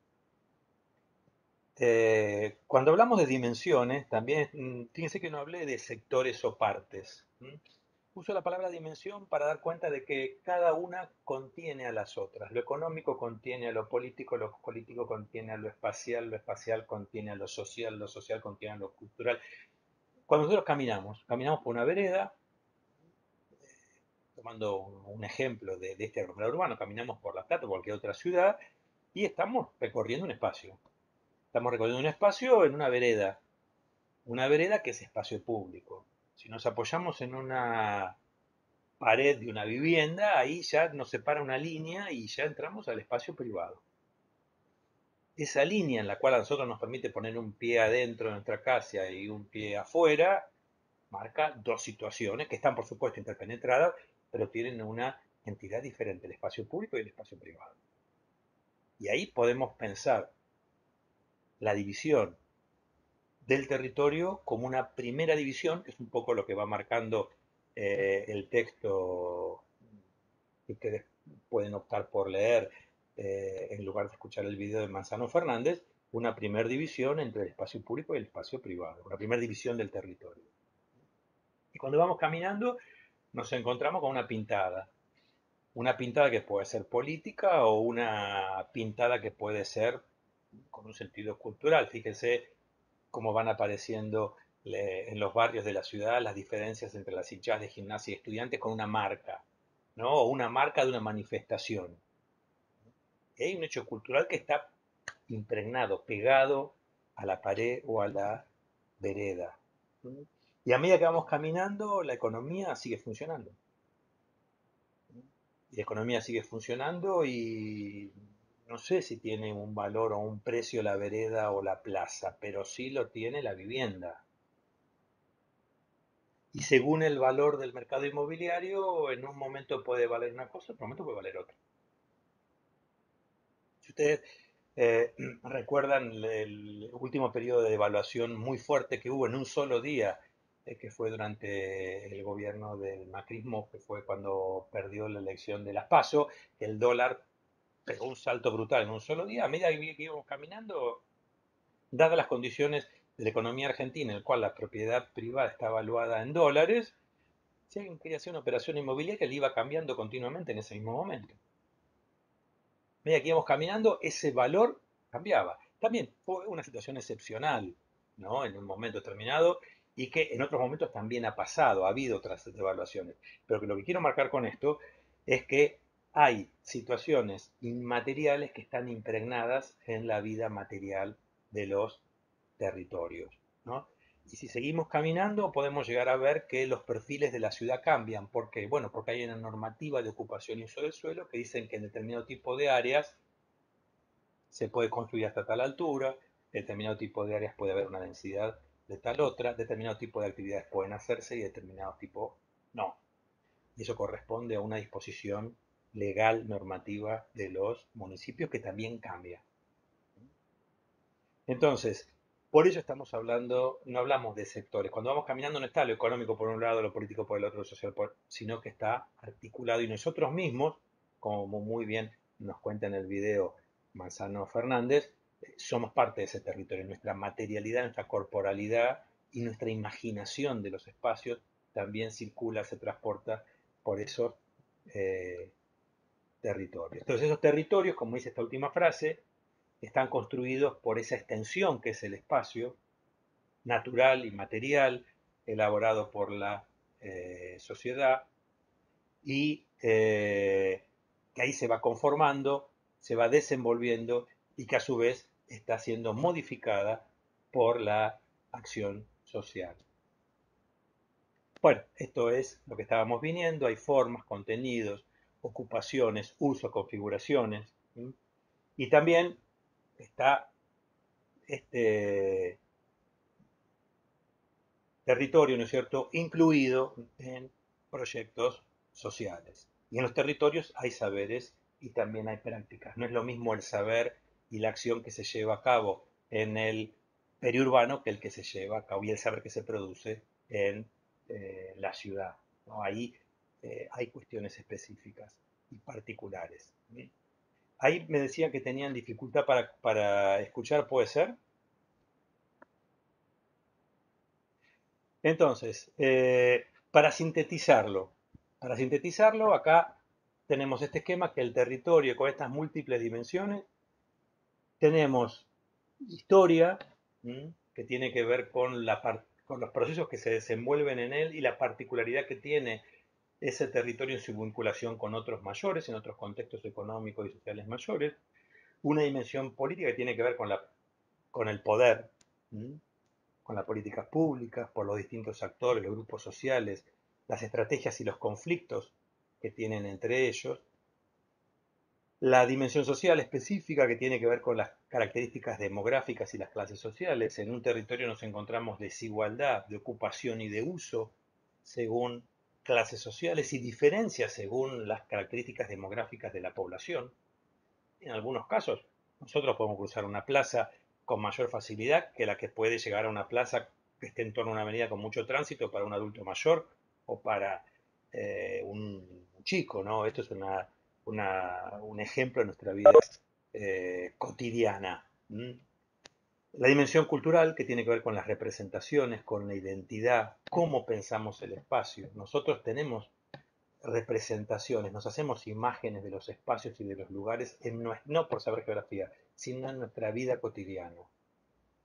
Cuando hablamos de dimensiones, también, fíjense que no hablé de sectores o partes. Uso la palabra dimensión para dar cuenta de que cada una contiene a las otras. Lo económico contiene a lo político contiene a lo espacial contiene a lo social contiene a lo cultural. Cuando nosotros caminamos por una vereda, tomando un ejemplo de este aglomerado urbano, caminamos por La Plata o cualquier otra ciudad y estamos recorriendo un espacio. Estamos recorriendo un espacio en una vereda que es espacio público. Si nos apoyamos en una pared de una vivienda, ahí ya nos separa una línea y ya entramos al espacio privado. Esa línea en la cual a nosotros nos permite poner un pie adentro de nuestra casa y un pie afuera, marca dos situaciones que están por supuesto interpenetradas, pero tienen una entidad diferente, el espacio público y el espacio privado. Y ahí podemos pensar la división del territorio como una primera división, que es un poco lo que va marcando el texto que ustedes pueden optar por leer en lugar de escuchar el video de Manzano Fernández. una primera división entre el espacio público y el espacio privado, una primera división del territorio. Y cuando vamos caminando nos encontramos con una pintada que puede ser política o una pintada que puede ser con un sentido cultural. Fíjense cómo van apareciendo en los barrios de la ciudad las diferencias entre las hinchadas de gimnasia y estudiantes con una marca, ¿no? O una marca de una manifestación. Y hay un hecho cultural que está impregnado, pegado a la pared o a la vereda. Y a medida que vamos caminando, la economía sigue funcionando. Y la economía sigue funcionando y no sé si tiene un valor o un precio la vereda o la plaza, pero sí lo tiene la vivienda. Y según el valor del mercado inmobiliario, en un momento puede valer una cosa, en otro momento puede valer otra. Si ustedes recuerdan el último periodo de devaluación muy fuerte que hubo en un solo día, que fue durante el gobierno del macrismo, que fue cuando perdió la elección de las PASO, el dólar pegó un salto brutal en un solo día. A medida que íbamos caminando, dadas las condiciones de la economía argentina, en la cual la propiedad privada está evaluada en dólares, si alguien quería hacer una operación inmobiliaria, le iba cambiando continuamente en ese mismo momento. A medida que íbamos caminando, ese valor cambiaba. También fue una situación excepcional, ¿no? En un momento determinado y que en otros momentos también ha pasado, ha habido otras devaluaciones. Pero que lo que quiero marcar con esto es que hay situaciones inmateriales que están impregnadas en la vida material de los territorios, ¿no? Y si seguimos caminando, podemos llegar a ver que los perfiles de la ciudad cambian. ¿Por qué? Bueno, porque hay una normativa de ocupación y uso del suelo que dicen que en determinado tipo de áreas se puede construir hasta tal altura, en determinado tipo de áreas puede haber una densidad de tal otra, determinado tipo de actividades pueden hacerse y determinado tipo no. Y eso corresponde a una disposición legal normativa de los municipios que también cambia. Entonces, por eso estamos hablando, no hablamos de sectores. Cuando vamos caminando no está lo económico por un lado, lo político por el otro, lo social por, sino que está articulado y nosotros mismos, como muy bien nos cuenta en el video Manzano Fernández, somos parte de ese territorio. Nuestra materialidad, nuestra corporalidad y nuestra imaginación de los espacios también circula, se transporta por esos eh, territorios. Entonces esos territorios, como dice esta última frase, están construidos por esa extensión que es el espacio natural y material elaborado por la sociedad y que ahí se va conformando, se va desenvolviendo y que a su vez está siendo modificada por la acción social. Bueno, esto es lo que estábamos viniendo, hay formas, contenidos, ocupaciones, uso, configuraciones, ¿sí? Y también está este territorio, ¿no es cierto?, incluido en proyectos sociales. Y en los territorios hay saberes y también hay prácticas. No es lo mismo el saber y la acción que se lleva a cabo en el periurbano que el que se lleva a cabo y el saber que se produce en la ciudad, ¿no? Ahí hay cuestiones específicas y particulares. ¿Sí? Ahí me decían que tenían dificultad para escuchar, ¿puede ser? Entonces, para sintetizarlo, acá tenemos este esquema que el territorio con estas múltiples dimensiones, tenemos historia, que tiene que ver con los procesos que se desenvuelven en él y la particularidad que tiene ese territorio en su vinculación con otros mayores, en otros contextos económicos y sociales mayores, una dimensión política que tiene que ver con el poder, con las políticas públicas, por los distintos actores, los grupos sociales, las estrategias y los conflictos que tienen entre ellos, la dimensión social específica que tiene que ver con las características demográficas y las clases sociales. En un territorio nos encontramos desigualdad de ocupación y de uso según clases sociales y diferencias según las características demográficas de la población. En algunos casos, nosotros podemos cruzar una plaza con mayor facilidad que la que puede llegar a una plaza que esté en torno a una avenida con mucho tránsito para un adulto mayor o para un chico, ¿no? Esto es un ejemplo de nuestra vida cotidiana. La dimensión cultural, que tiene que ver con las representaciones, con la identidad, cómo pensamos el espacio. Nosotros tenemos representaciones, nos hacemos imágenes de los espacios y de los lugares, no por saber geografía, sino en nuestra vida cotidiana.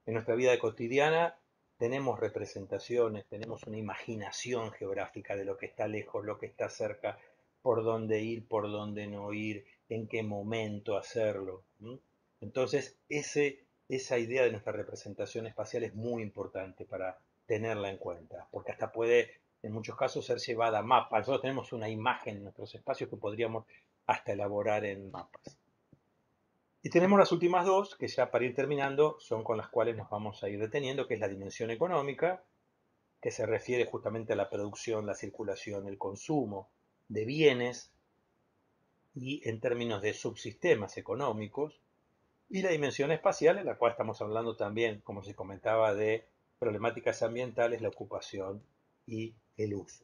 En nuestra vida cotidiana tenemos representaciones, tenemos una imaginación geográfica de lo que está lejos, lo que está cerca, por dónde ir, por dónde no ir, en qué momento hacerlo. Entonces, esa idea de nuestra representación espacial es muy importante para tenerla en cuenta, porque hasta puede, en muchos casos, ser llevada a mapas. Nosotros tenemos una imagen en nuestros espacios que podríamos hasta elaborar en mapas. Y tenemos las últimas dos, que ya para ir terminando son con las cuales nos vamos a ir deteniendo, que es la dimensión económica, que se refiere justamente a la producción, la circulación, el consumo de bienes y en términos de subsistemas económicos, y la dimensión espacial, en la cual estamos hablando también, como se comentaba, de problemáticas ambientales, la ocupación y el uso.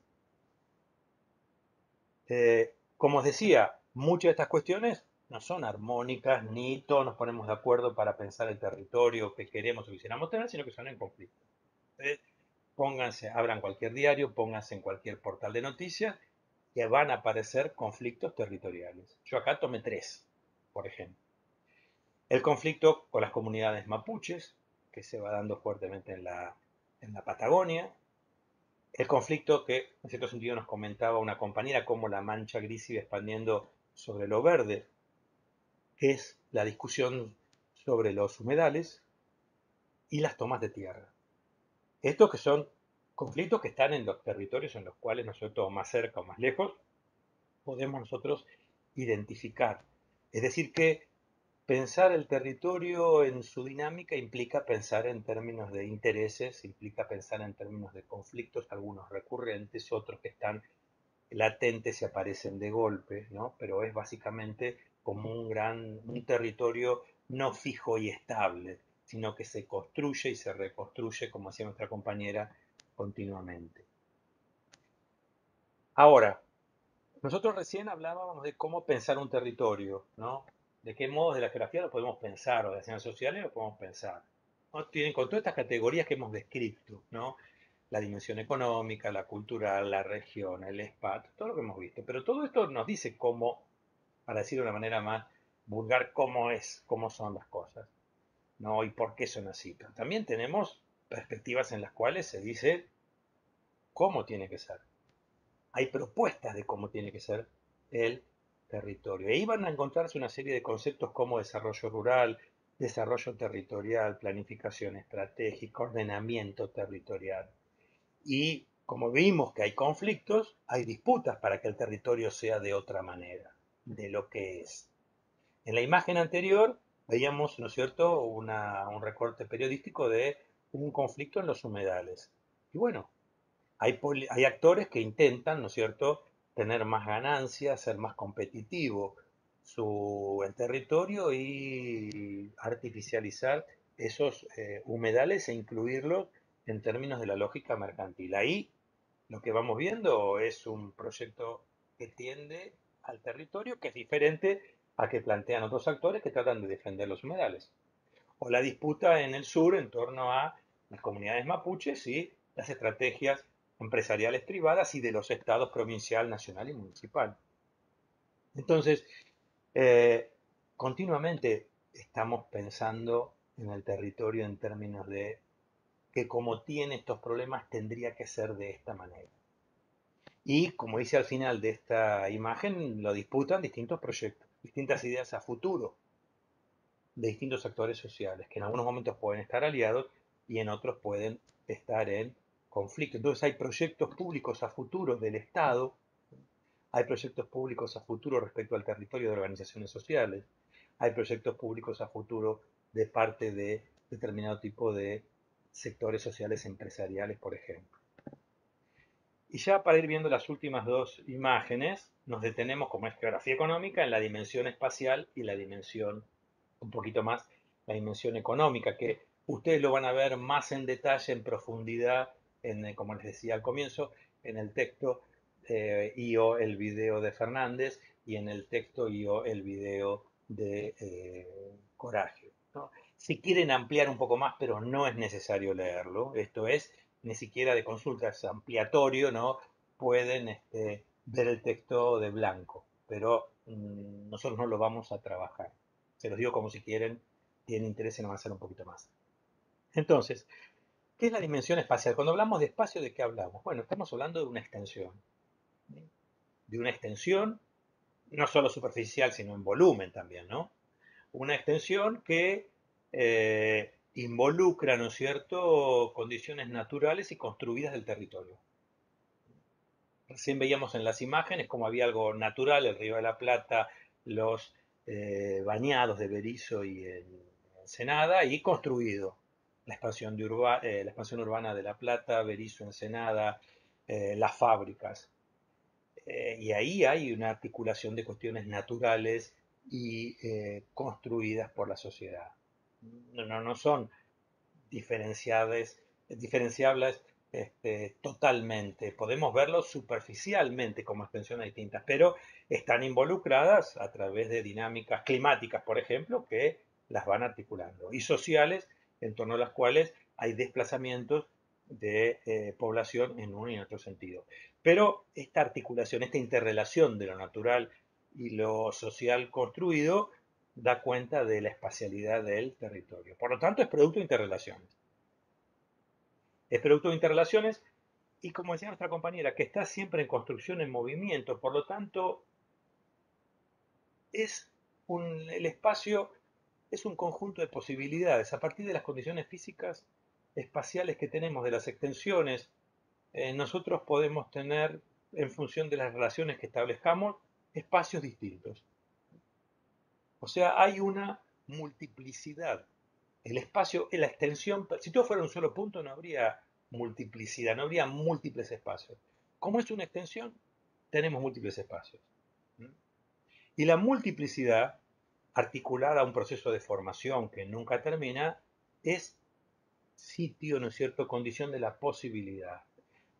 Como os decía, muchas de estas cuestiones no son armónicas, ni todos nos ponemos de acuerdo para pensar el territorio que queremos o quisiéramos tener, sino que son en conflicto. Entonces, pónganse, abran cualquier diario, pónganse en cualquier portal de noticias, que van a aparecer conflictos territoriales. Yo acá tomé tres, por ejemplo. El conflicto con las comunidades mapuches, que se va dando fuertemente en la Patagonia. El conflicto que, en cierto sentido, nos comentaba una compañera, cómo la mancha gris sigue expandiendo sobre lo verde, que es la discusión sobre los humedales y las tomas de tierra. Estos que son conflictos que están en los territorios en los cuales nosotros, más cerca o más lejos, podemos nosotros identificar. Es decir, que pensar el territorio en su dinámica implica pensar en términos de intereses, implica pensar en términos de conflictos, algunos recurrentes, otros que están latentes y aparecen de golpe, ¿no? Pero es básicamente como un territorio no fijo y estable, sino que se construye y se reconstruye, como decía nuestra compañera, continuamente. Ahora, nosotros recién hablábamos de cómo pensar un territorio, ¿no? De qué modos de la geografía lo podemos pensar, o de las ciencias sociales lo podemos pensar. ¿No? Tienen con todas estas categorías que hemos descrito, ¿no? La dimensión económica, la cultural, la región, el espacio, todo lo que hemos visto. Pero todo esto nos dice cómo, para decir de una manera más vulgar, cómo son las cosas, ¿no? Y por qué son así. Pero también tenemos perspectivas en las cuales se dice cómo tiene que ser. Hay propuestas de cómo tiene que ser el territorio. Ahí van a encontrarse una serie de conceptos como desarrollo rural, desarrollo territorial, planificación estratégica, ordenamiento territorial. Y como vimos que hay conflictos, hay disputas para que el territorio sea de otra manera, de lo que es. En la imagen anterior veíamos, ¿no es cierto?, un recorte periodístico de un conflicto en los humedales. Y bueno, hay actores que intentan, ¿no es cierto?, tener más ganancias, ser más competitivo el territorio y artificializar esos humedales e incluirlos en términos de la lógica mercantil. Ahí lo que vamos viendo es un proyecto que tiende al territorio, que es diferente a que plantean otros actores que tratan de defender los humedales. O la disputa en el sur en torno a las comunidades mapuches y las estrategias empresariales privadas y de los estados provincial, nacional y municipal. Entonces, eh, continuamente estamos pensando en el territorio en términos de que como tiene estos problemas tendría que ser de esta manera. Y como dice al final de esta imagen, lo disputan distintos proyectos, distintas ideas a futuro de distintos actores sociales, que en algunos momentos pueden estar aliados y en otros pueden estar en conflicto. Entonces hay proyectos públicos a futuro del Estado, hay proyectos públicos a futuro respecto al territorio de organizaciones sociales, hay proyectos públicos a futuro de parte de determinado tipo de sectores sociales empresariales, por ejemplo. Y ya para ir viendo las últimas dos imágenes, nos detenemos, como es geografía económica, en la dimensión espacial y la dimensión, un poquito más, la dimensión económica, que ustedes lo van a ver más en detalle, en profundidad, como les decía al comienzo, en el texto y o el video de Fernández y en el texto y o el video de Coraje, ¿no? Si quieren ampliar un poco más, pero no es necesario leerlo, esto es, ni siquiera de consulta, es ampliatorio, ¿no? Pueden ver el texto de blanco, pero nosotros no lo vamos a trabajar. Se los digo como si tienen interés en avanzar un poquito más. Entonces, ¿qué es la dimensión espacial? Cuando hablamos de espacio, ¿de qué hablamos? Bueno, estamos hablando de una extensión. ¿Sí? De una extensión, no solo superficial, sino en volumen también, ¿no? Una extensión que involucra, ¿no es cierto?, condiciones naturales y construidas del territorio. Recién veíamos en las imágenes cómo había algo natural, el Río de la Plata, los bañados de Berisso y en Ensenada, y construido. La expansión urbana de La Plata, Berisso, Ensenada, las fábricas. Y ahí hay una articulación de cuestiones naturales y construidas por la sociedad. No son diferenciables totalmente. Podemos verlos superficialmente como extensiones distintas, pero están involucradas a través de dinámicas climáticas, por ejemplo, que las van articulando, y sociales, en torno a las cuales hay desplazamientos de población en un y en otro sentido. Pero esta articulación, esta interrelación de lo natural y lo social construido da cuenta de la espacialidad del territorio. Por lo tanto, es producto de interrelaciones. Es producto de interrelaciones y, como decía nuestra compañera, que está siempre en construcción, en movimiento. Por lo tanto, el espacio es un conjunto de posibilidades. A partir de las condiciones físicas espaciales que tenemos, de las extensiones, nosotros podemos tener, en función de las relaciones que establezcamos, espacios distintos. O sea, hay una multiplicidad. El espacio, la extensión, si todo fuera un solo punto, no habría multiplicidad, no habría múltiples espacios. Como es una extensión, tenemos múltiples espacios. Y la multiplicidad, articulada a un proceso de formación que nunca termina, es sitio, ¿no es cierto?, condición de la posibilidad.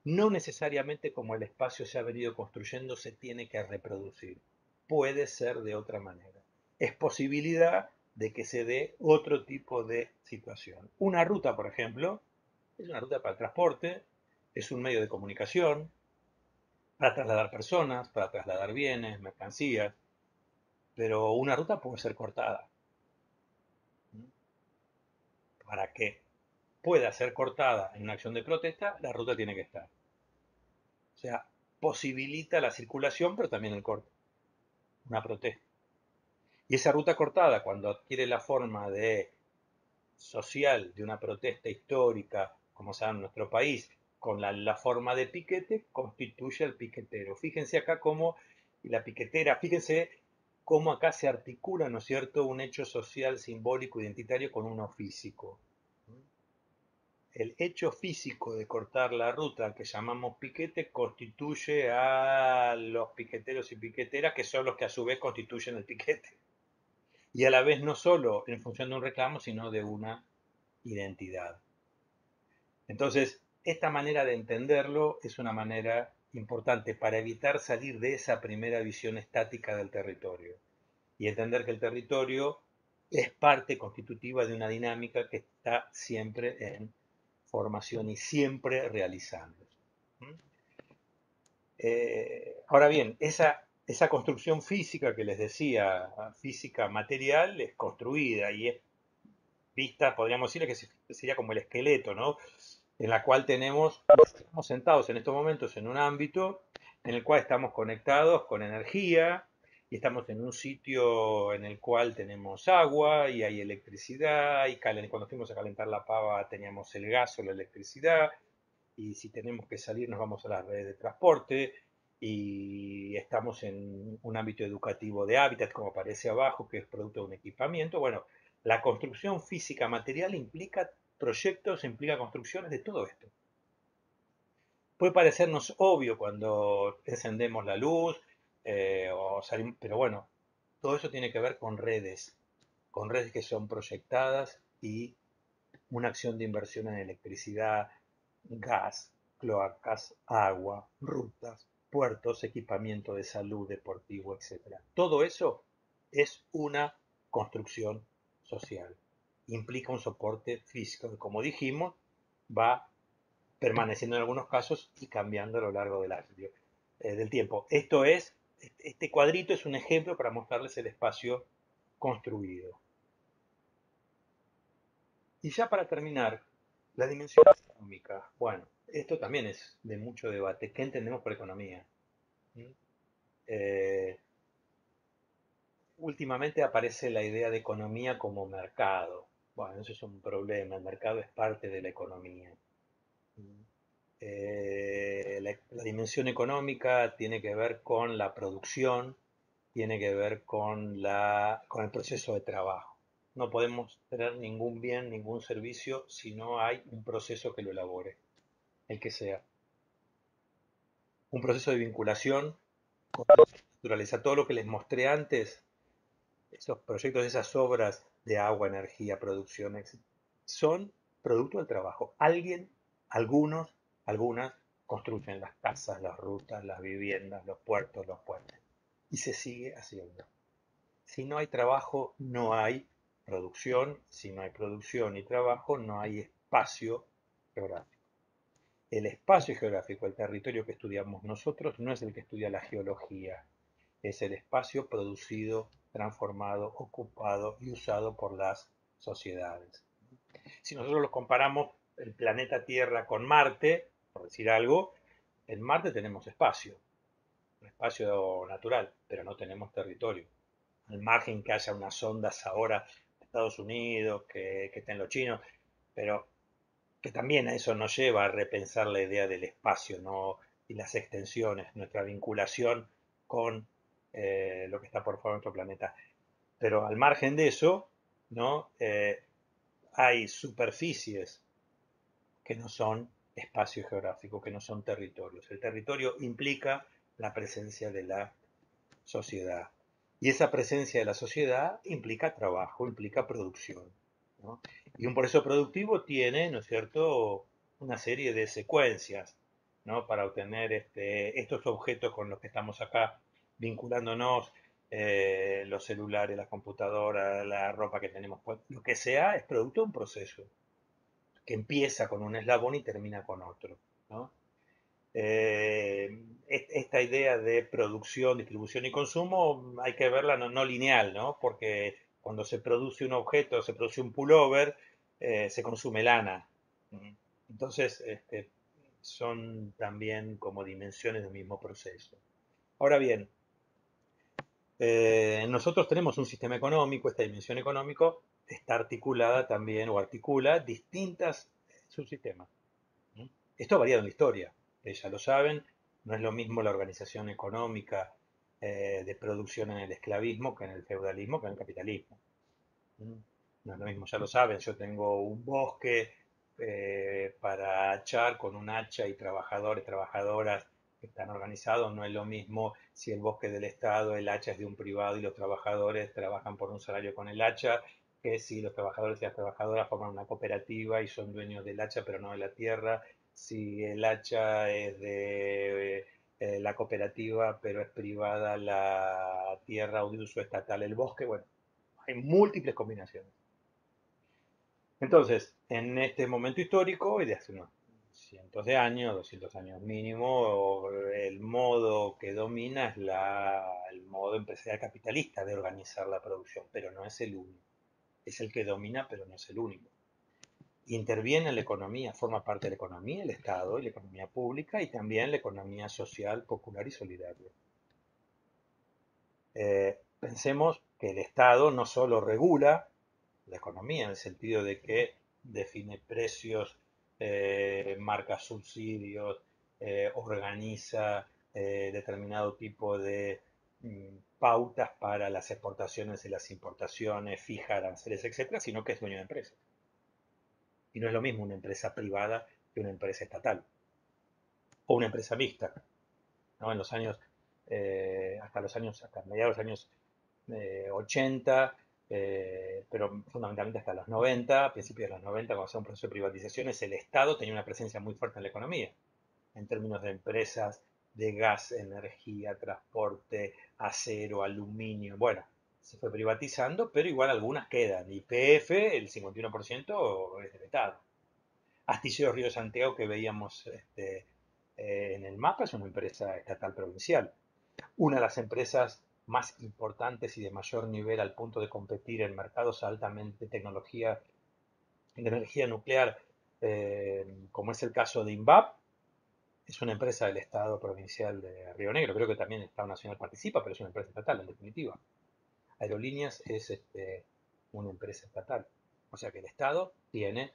No necesariamente como el espacio se ha venido construyendo se tiene que reproducir. Puede ser de otra manera. Es posibilidad de que se dé otro tipo de situación. Una ruta, por ejemplo, es una ruta para el transporte, es un medio de comunicación, para trasladar personas, para trasladar bienes, mercancías, pero una ruta puede ser cortada. Para que pueda ser cortada en una acción de protesta, la ruta tiene que estar. O sea, posibilita la circulación, pero también el corte, una protesta. Y esa ruta cortada, cuando adquiere la forma de social de una protesta histórica, como se da en nuestro país, con la forma de piquete, constituye al piquetero. Fíjense acá cómo la piquetera, fíjense cómo acá se articula, ¿no es cierto?, un hecho social, simbólico, identitario con uno físico. El hecho físico de cortar la ruta que llamamos piquete constituye a los piqueteros y piqueteras, que son los que a su vez constituyen el piquete. Y a la vez no solo en función de un reclamo, sino de una identidad. Entonces, esta manera de entenderlo es una manera importante para evitar salir de esa primera visión estática del territorio y entender que el territorio es parte constitutiva de una dinámica que está siempre en formación y siempre realizándose. Ahora bien, esa construcción física que les decía, física material, es construida y es vista, podríamos decirle que sería como el esqueleto, ¿no? En la cual estamos sentados en estos momentos en un ámbito en el cual estamos conectados con energía y estamos en un sitio en el cual tenemos agua y hay electricidad y cuando fuimos a calentar la pava teníamos el gas o la electricidad y si tenemos que salir nos vamos a las redes de transporte y estamos en un ámbito educativo de hábitat como aparece abajo que es producto de un equipamiento. Bueno, la construcción física material implica proyectos, implica construcciones de todo esto. Puede parecernos obvio cuando encendemos la luz, pero bueno, todo eso tiene que ver con redes que son proyectadas y una acción de inversión en electricidad, gas, cloacas, agua, rutas, puertos, equipamiento de salud, deportivo, etc. Todo eso es una construcción social. implica un soporte físico que, como dijimos, va permaneciendo en algunos casos y cambiando a lo largo del tiempo. Este cuadrito es un ejemplo para mostrarles el espacio construido. Y ya para terminar, la dimensión económica. Bueno, esto también es de mucho debate. ¿Qué entendemos por economía? ¿Mm? Eh, Últimamente aparece la idea de economía como mercado. Bueno, eso es un problema. El mercado es parte de la economía. ¿Mm? La dimensión económica tiene que ver con la producción, tiene que ver con el proceso de trabajo. No podemos tener ningún bien, ningún servicio si no hay un proceso que lo elabore, el que sea. Un proceso de vinculación con la naturaleza. Todo lo que les mostré antes, esos proyectos, esas obras de agua, energía, producción, son producto del trabajo. Algunos, algunas construyen las casas, las rutas, las viviendas, los puertos, los puentes. Y se sigue haciendo. Si no hay trabajo, no hay producción. Si no hay producción y trabajo, no hay espacio geográfico. El espacio geográfico, el territorio que estudiamos nosotros, no es el que estudia la geología. Es el espacio producido, transformado, ocupado y usado por las sociedades. Si nosotros lo comparamos el planeta Tierra con Marte, por decir algo, en Marte tenemos espacio, un espacio natural, pero no tenemos territorio. Al margen que haya unas ondas ahora de Estados Unidos, que estén los chinos, pero que también a eso nos lleva a repensar la idea del espacio, ¿no? Y las extensiones, nuestra vinculación con lo que está por fuera de nuestro planeta. Pero al margen de eso, ¿no? Hay superficies que no son espacio geográfico, que no son territorios. El territorio implica la presencia de la sociedad. Y esa presencia de la sociedad implica trabajo, implica producción, ¿no? Y un proceso productivo tiene, ¿no es cierto?, una serie de secuencias, ¿no?, para obtener estos objetos con los que estamos acá vinculándonos, los celulares, las computadoras, la ropa que tenemos, pues, lo que sea, es producto de un proceso que empieza con un eslabón y termina con otro, ¿no? Esta idea de producción, distribución y consumo hay que verla no lineal, ¿no? Porque cuando se produce un objeto, se produce un pullover, se consume lana. Entonces, son también como dimensiones del mismo proceso. Ahora bien, nosotros tenemos un sistema económico, esta dimensión económica está articulada también o articula distintas subsistemas. Esto ha variado en la historia, ya lo saben, no es lo mismo la organización económica de producción en el esclavismo que en el feudalismo que en el capitalismo. No es lo mismo, ya lo saben, yo tengo un bosque para hachar con un hacha y trabajadores, trabajadoras que están organizados, no es lo mismo si el bosque del Estado, el hacha es de un privado y los trabajadores trabajan por un salario con el hacha, que si los trabajadores y las trabajadoras forman una cooperativa y son dueños del hacha pero no de la tierra, si el hacha es de la cooperativa pero es privada la tierra o de uso estatal el bosque, bueno, hay múltiples combinaciones. Entonces, en este momento histórico, y de hace unos cientos de años, 200 años mínimo, el modo que domina es el modo empresarial capitalista de organizar la producción, pero no es el único. Es el que domina, pero no es el único. Interviene en la economía, forma parte de la economía, el Estado y la economía pública, y también la economía social, popular y solidaria. Pensemos que el Estado no solo regula la economía, en el sentido de que define precios, marca subsidios, organiza determinado tipo de pautas para las exportaciones y las importaciones, fija aranceles, etcétera, sino que es dueño de empresas. Y no es lo mismo una empresa privada que una empresa estatal o una empresa mixta, ¿no? En los años, hasta mediados de los años 80, pero fundamentalmente hasta los 90, principios de los 90, cuando se un proceso de privatizaciones, el Estado tenía una presencia muy fuerte en la economía, en términos de empresas de gas, energía, transporte, acero, aluminio. Bueno, se fue privatizando, pero igual algunas quedan. YPF, el 51% es del Estado. Astilleros Río Santiago, que veíamos en el mapa, es una empresa estatal provincial. Una de las empresas más importantes y de mayor nivel al punto de competir en mercados altamente de tecnología, de energía nuclear, como es el caso de INVAP, es una empresa del Estado provincial de Río Negro. Creo que también el Estado Nacional participa, pero es una empresa estatal, en definitiva. Aerolíneas es una empresa estatal. O sea que el Estado tiene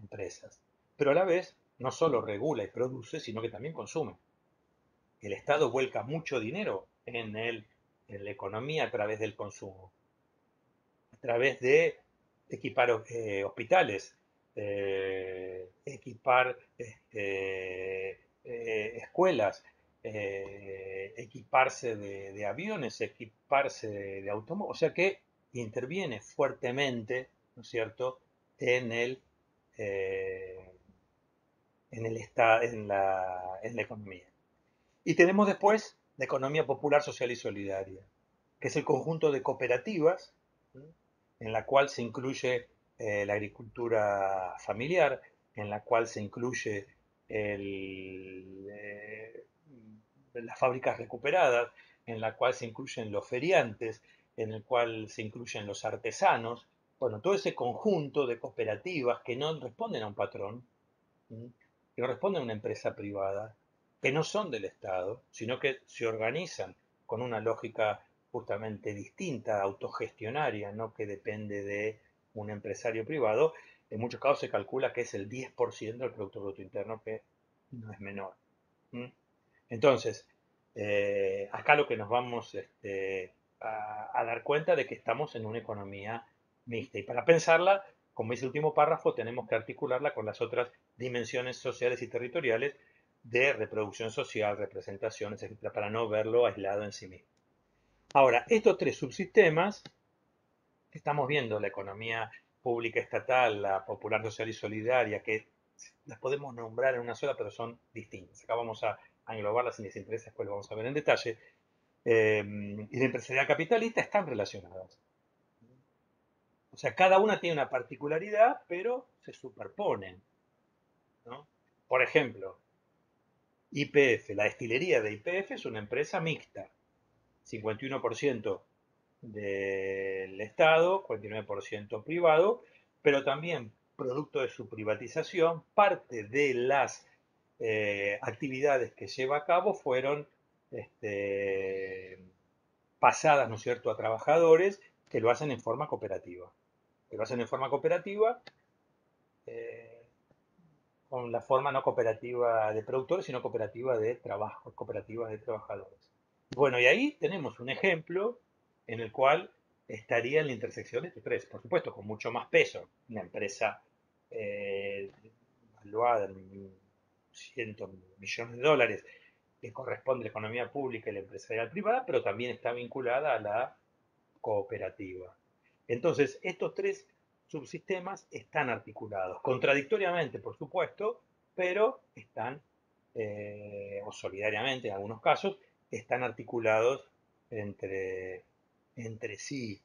empresas. Pero a la vez no solo regula y produce, sino que también consume. El Estado vuelca mucho dinero en la economía a través del consumo, a través de equipar hospitales, equipar escuelas, equiparse de aviones, equiparse de automóviles, o sea que interviene fuertemente, ¿no es cierto?, en eh, en la economía. Y tenemos después la economía popular, social y solidaria, que es el conjunto de cooperativas, ¿sí?, en la cual se incluye la agricultura familiar, en la cual se incluye las fábricas recuperadas, en la cual se incluyen los feriantes, en el cual se incluyen los artesanos. Bueno, todo ese conjunto de cooperativas que no responden a un patrón, ¿sí?, que no responden a una empresa privada, que no son del Estado, sino que se organizan con una lógica justamente distinta, autogestionaria, no que depende de un empresario privado. En muchos casos se calcula que es el 10% del Producto Bruto Interno, que no es menor. ¿Mm? Entonces, acá lo que nos vamos a dar cuenta de que estamos en una economía mixta. Y para pensarla, como dice el último párrafo, tenemos que articularla con las otras dimensiones sociales y territoriales de reproducción social, representaciones, etcétera, para no verlo aislado en sí mismo. Ahora, estos tres subsistemas, estamos viendo la economía pública estatal, la popular social y solidaria, que las podemos nombrar en una sola, pero son distintas. Acá vamos a englobarlas, y les interesa, después lo vamos a ver en detalle. Y la empresarial capitalista están relacionadas. O sea, cada una tiene una particularidad, pero se superponen, ¿no? Por ejemplo, YPF, la destilería de YPF es una empresa mixta. 51% del Estado, 49% privado, pero también producto de su privatización, parte de las actividades que lleva a cabo fueron pasadas, ¿no es cierto?, a trabajadores que lo hacen en forma cooperativa. Que lo hacen en forma cooperativa, eh, con la forma no cooperativa de productores, sino cooperativa de trabajo, cooperativa de trabajadores. Bueno, y ahí tenemos un ejemplo en el cual estaría en la intersección de estos tres, por supuesto, con mucho más peso. Una empresa eh, valuada en cientos de millones de dólares, que corresponde a la economía pública y la empresarial privada, pero también está vinculada a la cooperativa. Entonces, estos tres subsistemas están articulados, contradictoriamente, por supuesto, pero están, o solidariamente en algunos casos, están articulados entre, entre sí,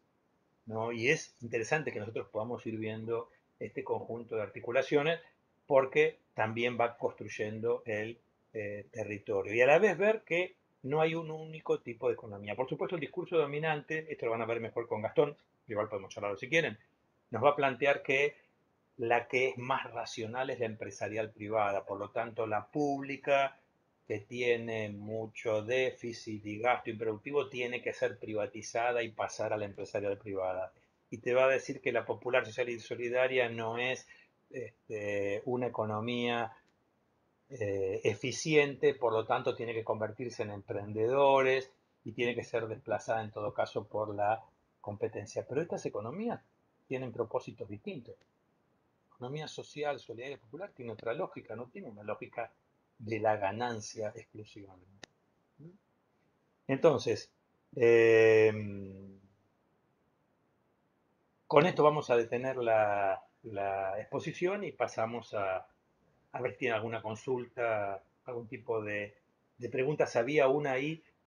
¿no? Y es interesante que nosotros podamos ir viendo este conjunto de articulaciones porque también va construyendo el territorio. Y a la vez ver que no hay un único tipo de economía. Por supuesto, el discurso dominante, esto lo van a ver mejor con Gastón, igual podemos charlarlo si quieren, nos va a plantear que la que es más racional es la empresarial privada, por lo tanto la pública, que tiene mucho déficit y gasto improductivo, tiene que ser privatizada y pasar a la empresarial privada. Y te va a decir que la popular, social y solidaria no es una economía eficiente, por lo tanto tiene que convertirse en emprendedores y tiene que ser desplazada en todo caso por la competencia. Pero estas economías tienen propósitos distintos. La economía social, solidaria y popular tiene otra lógica, no tiene una lógica de la ganancia exclusivamente. Entonces, eh, con esto vamos a detener la exposición y pasamos a ver si tiene alguna consulta, algún tipo de preguntas. Había una ahí